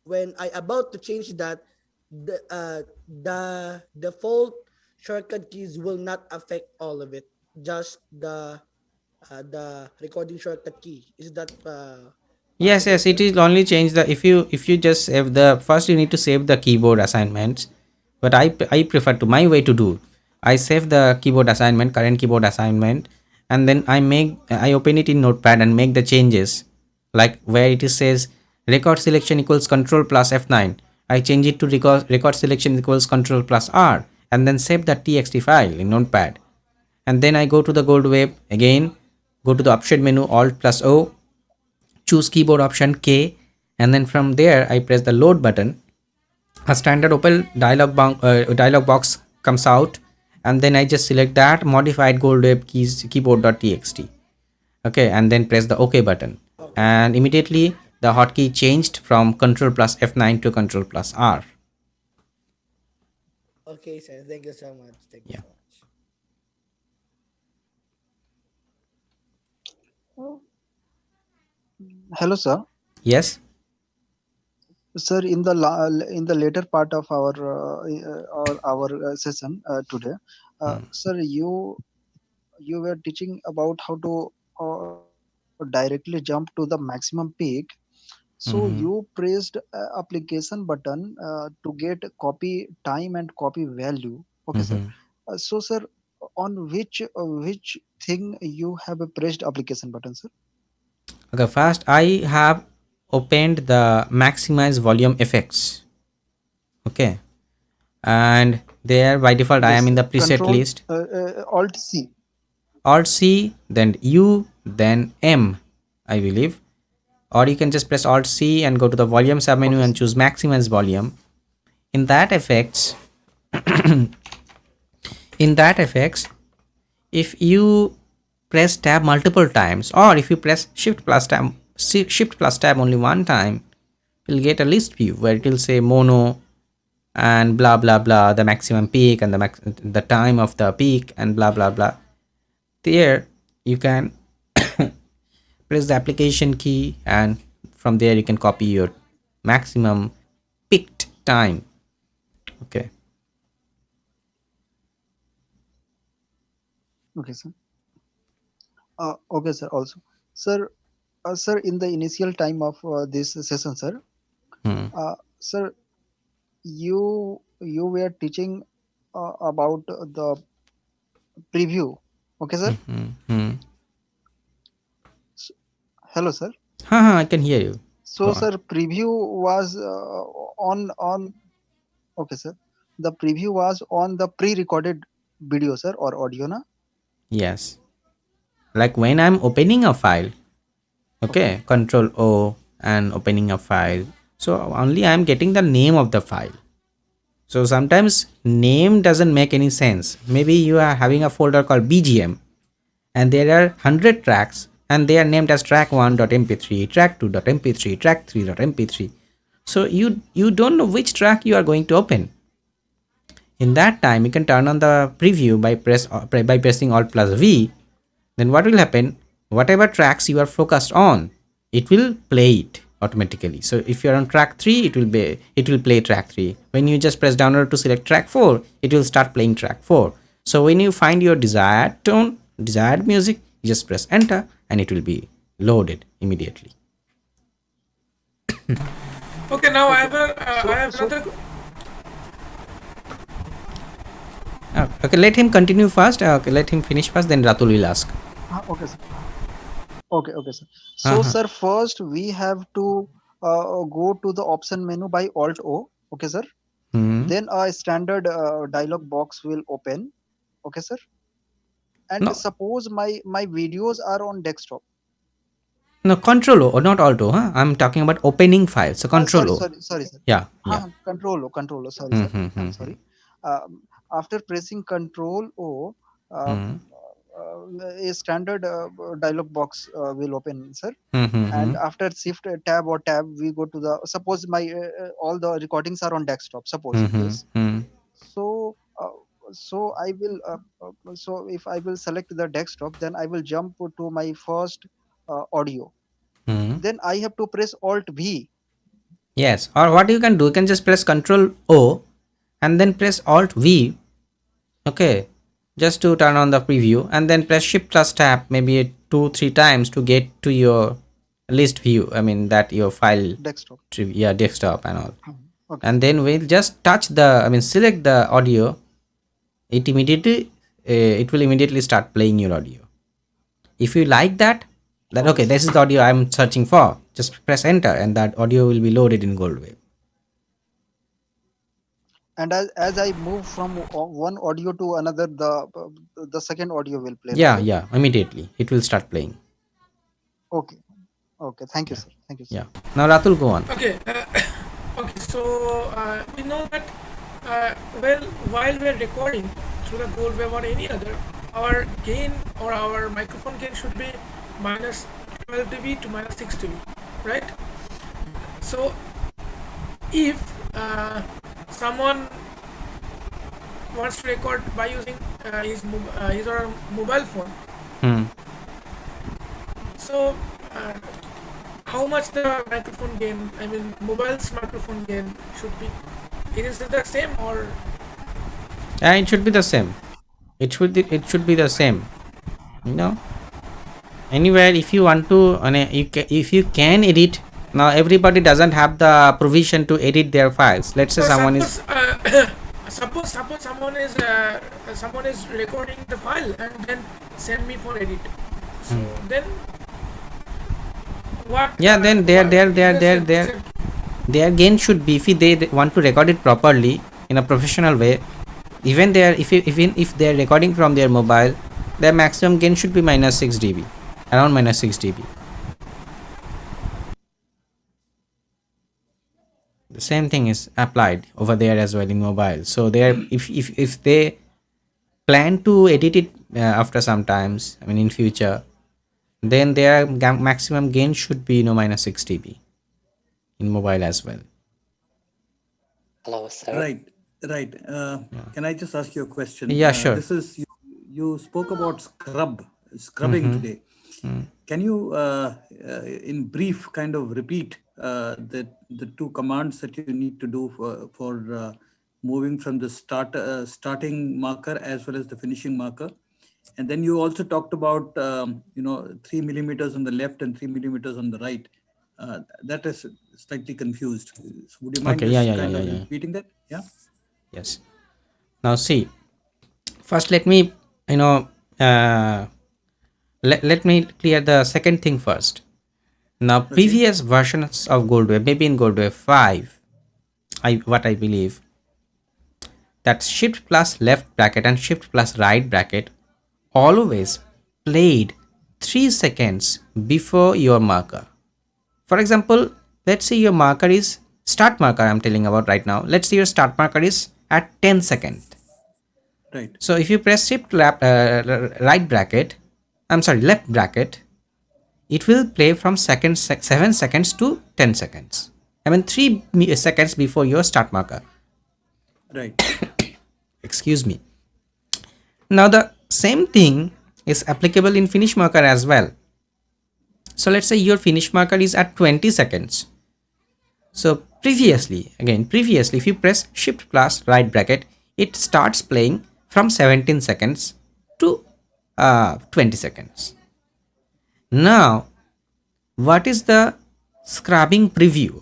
when I about to change that, the default shortcut keys will not affect all of it, just the recording shortcut key. Is that Yes, possible, yes, it sir? is only change the, if you just save the first, you need to save the keyboard assignments. But I prefer to my way to do. I save the keyboard assignment, current keyboard assignment, and then I open it in Notepad and make the changes. Like where it is says record selection equals control plus F9. I change it to record selection equals control plus R, and then save that txt file in Notepad. And then I go to the GoldWave again, go to the option menu, Alt plus O, choose keyboard option K, and then from there I press the load button. A standard open dialog box comes out, and then I just select that modified GoldWave keys keyboard.txt. Okay, and then press the OK button, Okay. and immediately the hotkey changed from Control plus F9 to Control plus R. Okay, sir. Thank you so much. Thank you Yeah. so much. Hello, sir. Yes. Sir, in the later part of our session today, sir, you were teaching about how to directly jump to the maximum peak. So you Mm-hmm. pressed application button to get copy time and copy value. Okay, sir. Mm-hmm. So, sir, on which thing you have a pressed application button, sir? Okay, first I have opened the maximize volume effects. Okay, and there by default I am Yes, in the preset Control list. Alt C. Alt C, then U, then M, I believe. Or you can just press Alt C and go to the volume submenu Okay, and sir. choose maximize volume. In that effects, in that effects, if you press tab multiple times, or if you press shift plus tab only one time, you'll get a list view where it will say mono and blah blah blah, the maximum peak and the time of the peak and blah blah blah. There you can press the application key, and from there you can copy your maximum picked time. Okay. Okay, sir. Okay, sir. Also, sir, sir, in the initial time of this session, sir, Hmm. sir, you were teaching about the preview. Okay, sir. Hmm. Hmm. S- Hello, sir. Haha, I can hear you. Go So, on. sir, preview was on. Okay, sir. The preview was on the pre-recorded video, sir, or audio, na? Yes. Like when I'm opening a file, Okay. okay, Control O and opening a file. So only I'm getting the name of the file. So sometimes name doesn't make any sense. Maybe you are having a folder called BGM, and there are 100 tracks, and they are named as track 1.mp3, track 2.mp3, track 3.mp3. So you don't know which track you are going to open. In that time you can turn on the preview by pressing alt plus V. Then what will happen, whatever tracks you are focused on, it will play it automatically. So if you are on track 3, it will play track 3. When you just press download to select track 4, it will start playing track 4. So when you find your desired tone, desired music, you just press enter and it will be loaded immediately. Okay, now Okay. I So, have so, another. Okay, let him continue first. Okay, let him finish first, then Ratul will ask. okay, sir. Okay, sir. So, Uh-huh. sir, first we have to go to the option menu by Alt O. Okay, sir. Hmm. Then a standard dialog box will open. Okay, sir. And No. suppose my videos are on desktop. No, Control O, or not Alt O, huh? I'm talking about opening files. So Control O. Sorry, sir. Yeah, yeah. Control O. Sorry, Hmm, sir. hmm, hmm, I'm hmm. sorry. After pressing Control O, Hmm, a standard dialog box will open, sir. hmm, hmm, hmm. And after Shift Tab or Tab, we go to the, suppose my all the recordings are on desktop. Suppose Hmm, in hmm, case, hmm, so I will so if I will select the desktop, then I will jump to my first audio. hmm. Then I have to press Alt V. Yes, or what you can do, you can just press Control O and then press Alt V, okay, just to turn on the preview, and then press Shift plus Tab maybe 2-3 times to get to your list view. I mean that your file, Desktop. yeah, desktop and all. Okay, And sir. then we'll just touch the, I mean select the audio. It will immediately start playing your audio. If you like that, okay, Sir. this is the audio I'm searching for, just press enter and that audio will be loaded in GoldWave. And as I move from one audio to another, the second audio will play, Yeah, right? yeah, immediately it will start playing. Okay. Okay. Thank you, Yeah, sir. Thank you, sir. yeah. Now Ratul, go on. Okay. Okay. So we know that well, while we're recording through the GoldWave or any other, our gain or our microphone gain should be minus 12 dB to minus 6 dB, right? So if someone wants to record by using his or her mobile phone, Hmm. so how much the microphone gain, I mean mobile's microphone gain should be? Is it the same or? Yeah, it should be the same. It should be the same. You know, anywhere if you want to, if you can edit. Now everybody doesn't have the provision to edit their files. Let's say So someone is. suppose someone is recording the file and then send me for edit. So then what? Yeah, then their gain should be, if they want to record it properly in a professional way, even if they're recording from their mobile, their maximum gain should be minus 6 dB, around minus 6 dB. The same thing is applied over there as well in mobile. So there, if they plan to edit it after some times, I mean in future, then their maximum gain should be minus 6 dB in mobile as well. Hello, sir. Right. Can I just ask you a question? Yeah, sure. This is you spoke about scrubbing today. Can you, in brief, kind of repeat the two commands that you need to do for moving from the starting marker as well as the finishing marker? And then you also talked about 3 millimeters on the left and 3 millimeters on the right. That is slightly confused. So would you mind repeating that? Yeah. Yes. Now see, first let me let me clear the second thing first. Now previous versions of GoldWave, maybe in GoldWave 5, I believe that shift plus left bracket and shift plus right bracket always played 3 seconds before your marker. For example, let's say your marker is start marker, I'm telling about right now. Let's say your start marker is at 10 seconds. Right. So if you press shift left bracket, it will play from 7 seconds to 10 seconds. I mean 3 seconds before your start marker. Right. Excuse me. Now the same thing is applicable in finish marker as well. So let's say your finish marker is at 20 seconds. So previously, if you press shift plus right bracket, it starts playing from 17 seconds to 20 seconds. Now, what is the scrubbing preview?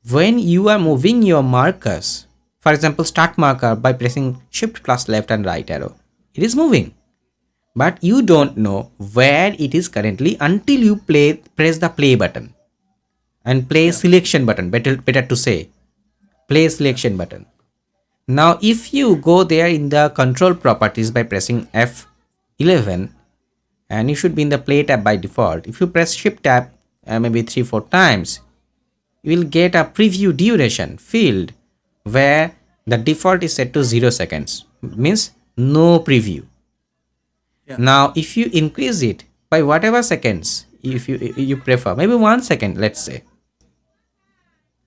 When you are moving your markers, for example, start marker by pressing shift plus left and right arrow, it is moving. But you don't know where it is currently until you press the play button and play selection button, better to say play selection button. Now if you go there in the control properties by pressing F11 and you should be in the play tab by default. If you press shift tab maybe 3-4 times, you will get a preview duration field where the default is set to 0 seconds, means no preview. Now if you increase it by whatever seconds if you prefer, maybe 1 second let's say,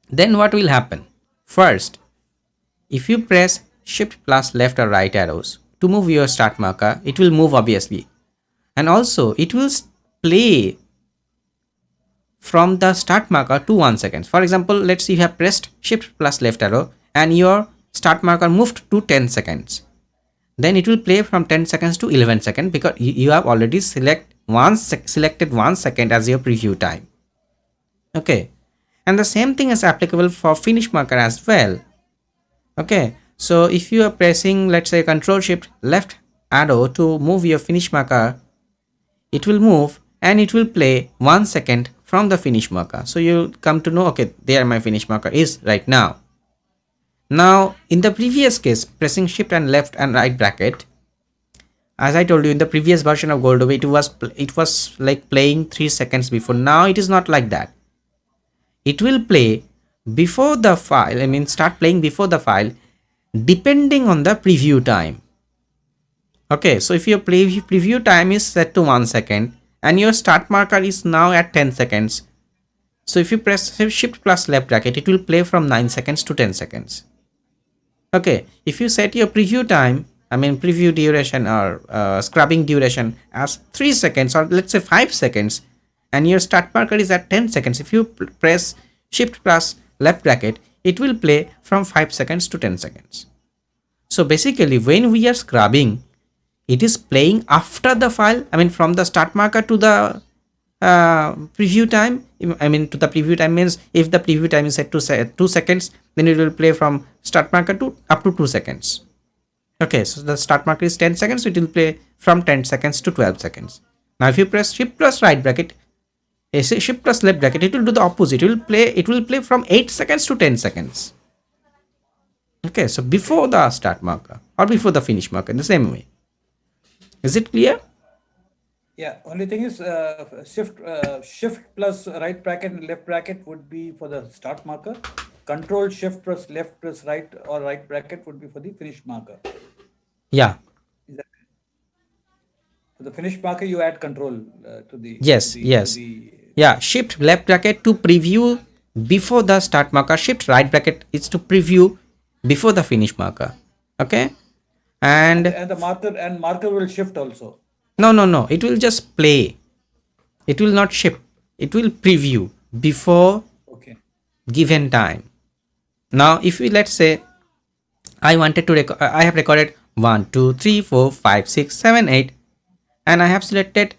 then what will happen? First, if you press shift plus left or right arrows to move your start marker, it will move obviously, and also it will play from the start marker to 1 second. For example, let's say you have pressed shift plus left arrow and your start marker moved to 10 seconds. Then it will play from 10 seconds to 11 seconds because you have already selected 1 second as your preview time. Okay, and the same thing is applicable for finish marker as well. Okay, so if you are pressing, let's say, control shift left arrow to move your finish marker, it will move and it will play 1 second from the finish marker. So you come to know, okay, there my finish marker is right now. Now in the previous case, pressing shift and left and right bracket, as I told you in the previous version of GoldWave, it was like playing 3 seconds before. Now it is not like that. It will play before the file, I mean start playing before the file, depending on the preview time. Okay, so if your preview time is set to 1 second and your start marker is now at 10 seconds, so if you press shift plus left bracket, it will play from 9 seconds to 10 seconds. Okay, if you set your preview time, I mean preview duration or scrubbing duration as 3 seconds or let's say 5 seconds, and your start marker is at 10 seconds, if you press shift plus left bracket, it will play from 5 seconds to 10 seconds. So basically when we are scrubbing, it is playing after the file, I mean from the start marker to the preview time. I mean to the preview time means if the preview time is set to 2 seconds, then it will play from start marker to up to 2 seconds. Okay, so the start marker is 10 seconds, so it will play from 10 seconds to 12 seconds. Now if you press shift plus right bracket, shift plus left bracket, it will do the opposite. It will play from 8 seconds to 10 seconds. Okay, so before the start marker or before the finish marker in the same way. Is it clear? Yeah, only thing is shift plus right bracket and left bracket would be for the start marker. Control shift plus left plus right or right bracket would be for the finish marker. Yeah. For the finish marker, you add control to the. Yes. Yeah, shift left bracket to preview before the start marker. Shift right bracket is to preview before the finish marker. Okay. And the marker will shift also. No. It will just play. It will not shift. It will preview before given time. Now, if we let's say I wanted to I have recorded 1, 2, 3, 4, 5, 6, 7, 8, and I have selected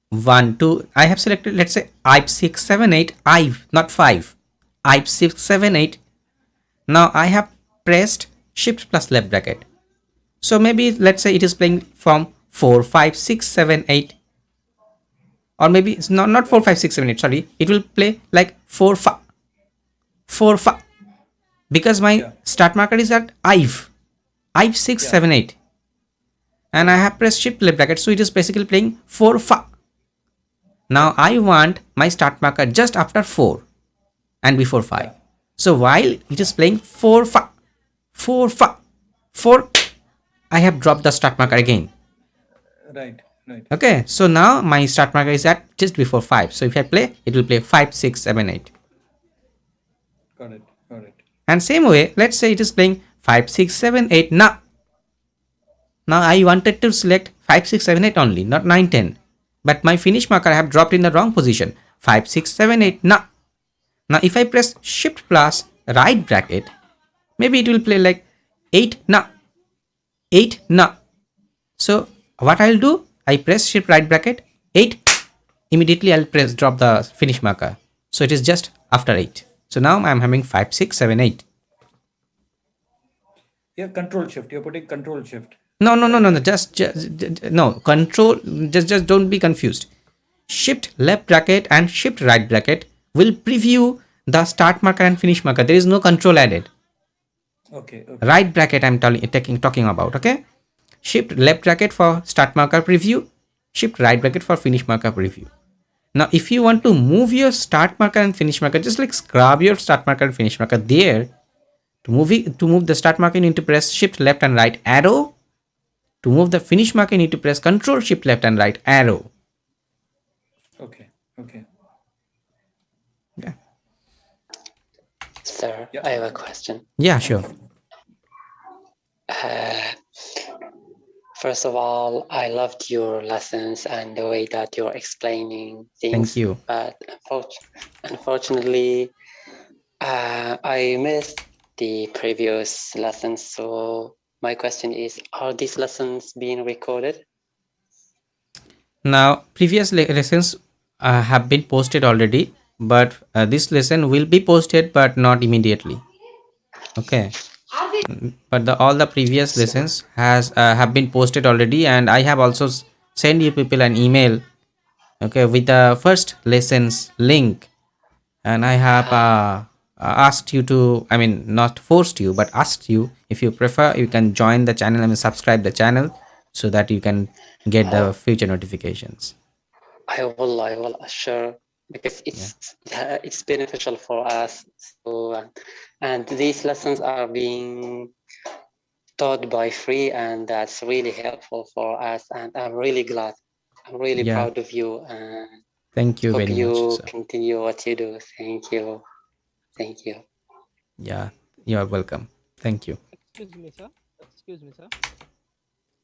1, 2. I have selected let's say I 6, 7, 8. I not 5. I 6, 7, 8. Now I have pressed shift plus left bracket. So maybe let's say it is playing from 4, 5, 6, 7, 8, or maybe it's not 4, 5, 6, 7, 8. Sorry, it will play like 4, 5, 4, 5, because my start marker is at I 6, 7, 8, and I have pressed shift left bracket, so it is basically playing 4, 5. Now I want my start marker just after 4 and before 5. So while it is playing 4, 5, 4, 5, 4, I have dropped the start marker again. Right. Okay, so now my start marker is at just before 5. So if I play, it will play 5, 6, 7, 8. Got it. And same way, let's say it is playing 5, 6, 7, 8. Now I wanted to select 5, 6, 7, 8 only, not 9, 10. But my finish marker I have dropped in the wrong position. 5, 6, 7, 8. Now if I press shift plus right bracket, maybe it will play like 8 now. 8 now. So what I'll do, I press shift right bracket 8, immediately I'll drop the finish marker, so it is just after 8. So now I'm having 5, 6, 7, 8. Yeah, control shift. You're putting control shift. No. Just no control. Just don't be confused. Shift left bracket and shift right bracket will preview the start marker and finish marker. There is no control added. Okay. Right bracket I'm talking about. Okay. Shift left bracket for start marker preview. shift right bracket for finish markup review. Now if you want to move your start marker and finish marker, just like grab your start marker and finish marker there. To move the start marker, you need to press shift left and right arrow. To move the finish marker, you need to press control shift left and right arrow. Okay. Yeah. Sir, I have a question. Yeah, sure. First of all, I loved your lessons and the way that you're explaining things. Thank you. But unfortunately, I missed the previous lessons. So my question is, are these lessons being recorded? Now, previous lessons have been posted already, but this lesson will be posted, but not immediately. Okay. But all the previous lessons have been posted already, and I have also sent you people an email, okay, with the first lessons link, and I have asked you to, I mean, not forced you, but asked you, if you prefer, you can join the channel and subscribe the channel so that you can get the future notifications. I will assure, because it's beneficial for us. So and these lessons are being taught by free, and that's really helpful for us. And I'm really glad. I'm really proud of you. And thank you hope very you much, sir. continue what you do. Thank you. Thank you. Yeah, you are welcome. Thank you. Excuse me, sir.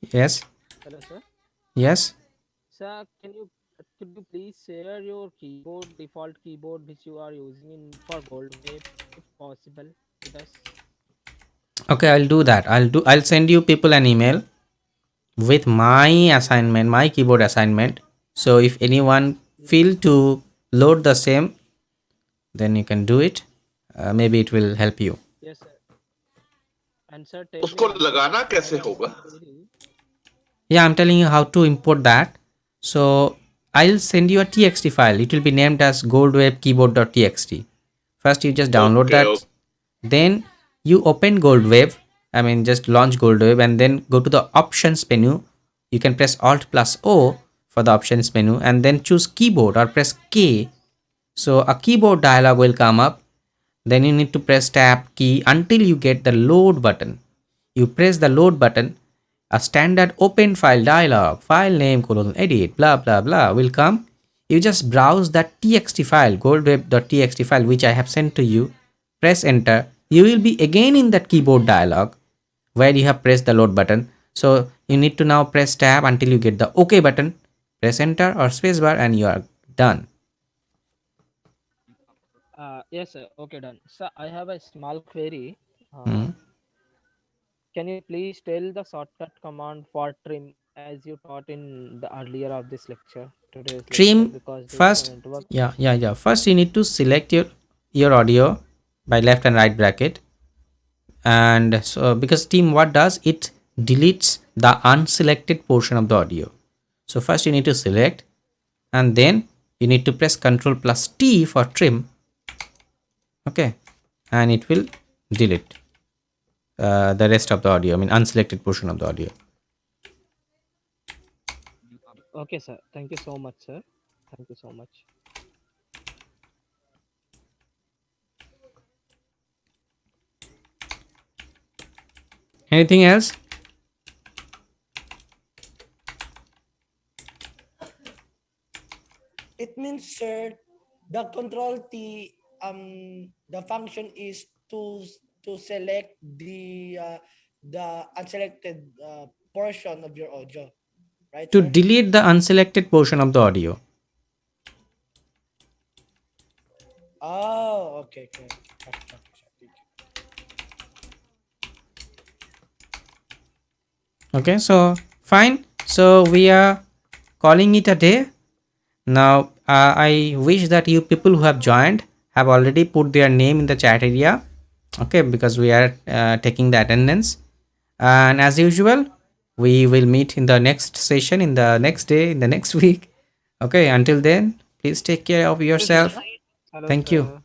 Yes. Hello, sir. Yes. Sir, could you please share your default keyboard which you are using for GoldWave, if possible, with us? Okay, I'll do that. I'll send you people an email with my assignment, my keyboard assignment. So if anyone feel to load the same, then you can do it. Maybe it will help you. Yes, sir. And sir, उसको लगाना कैसे होगा? Yeah, I'm telling you how to import that. So I'll send you a txt file. It will be named as GoldWave keyboard.txt. First you just download that. Then you open GoldWave. I mean, just launch GoldWave and then go to the options menu. You can press Alt plus O for the options menu and then choose keyboard or press K. So a keyboard dialog will come up. Then you need to press tab key until you get the load button. You press the load button. A standard open file dialog, file name, edit, blah blah blah will come. You just browse that txt file, goldwave.txt file, which I have sent to you. Press enter. You will be again in that keyboard dialog where you have pressed the load button. So you need to now press tab until you get the OK button. Press enter or spacebar and you are done. Yes, sir. Okay, done. So I have a small query. Can you please tell the shortcut command for trim as you taught in the earlier of this lecture, today's Trim lecture, because first. Yeah. First you need to select your audio by left and right bracket. And so because trim what does, it deletes the unselected portion of the audio. So first you need to select and then you need to press Ctrl plus T for trim. Okay, and it will delete the rest of the audio, I mean unselected portion of the audio. Okay, sir. Thank you so much, sir. Thank you so much. Anything else? It means, sir, the control T, the function is to select the unselected portion of your audio, right? To sir? delete the unselected portion of the audio. Oh, okay. Okay, so fine. So we are calling it a day. Now I wish that you people who have joined have already put their name in the chat area. Okay, because we are taking the attendance. And as usual, we will meet in the next session, in the next day, in the next week. Okay, until then, please take care of yourself. Hello, Thank sir. you.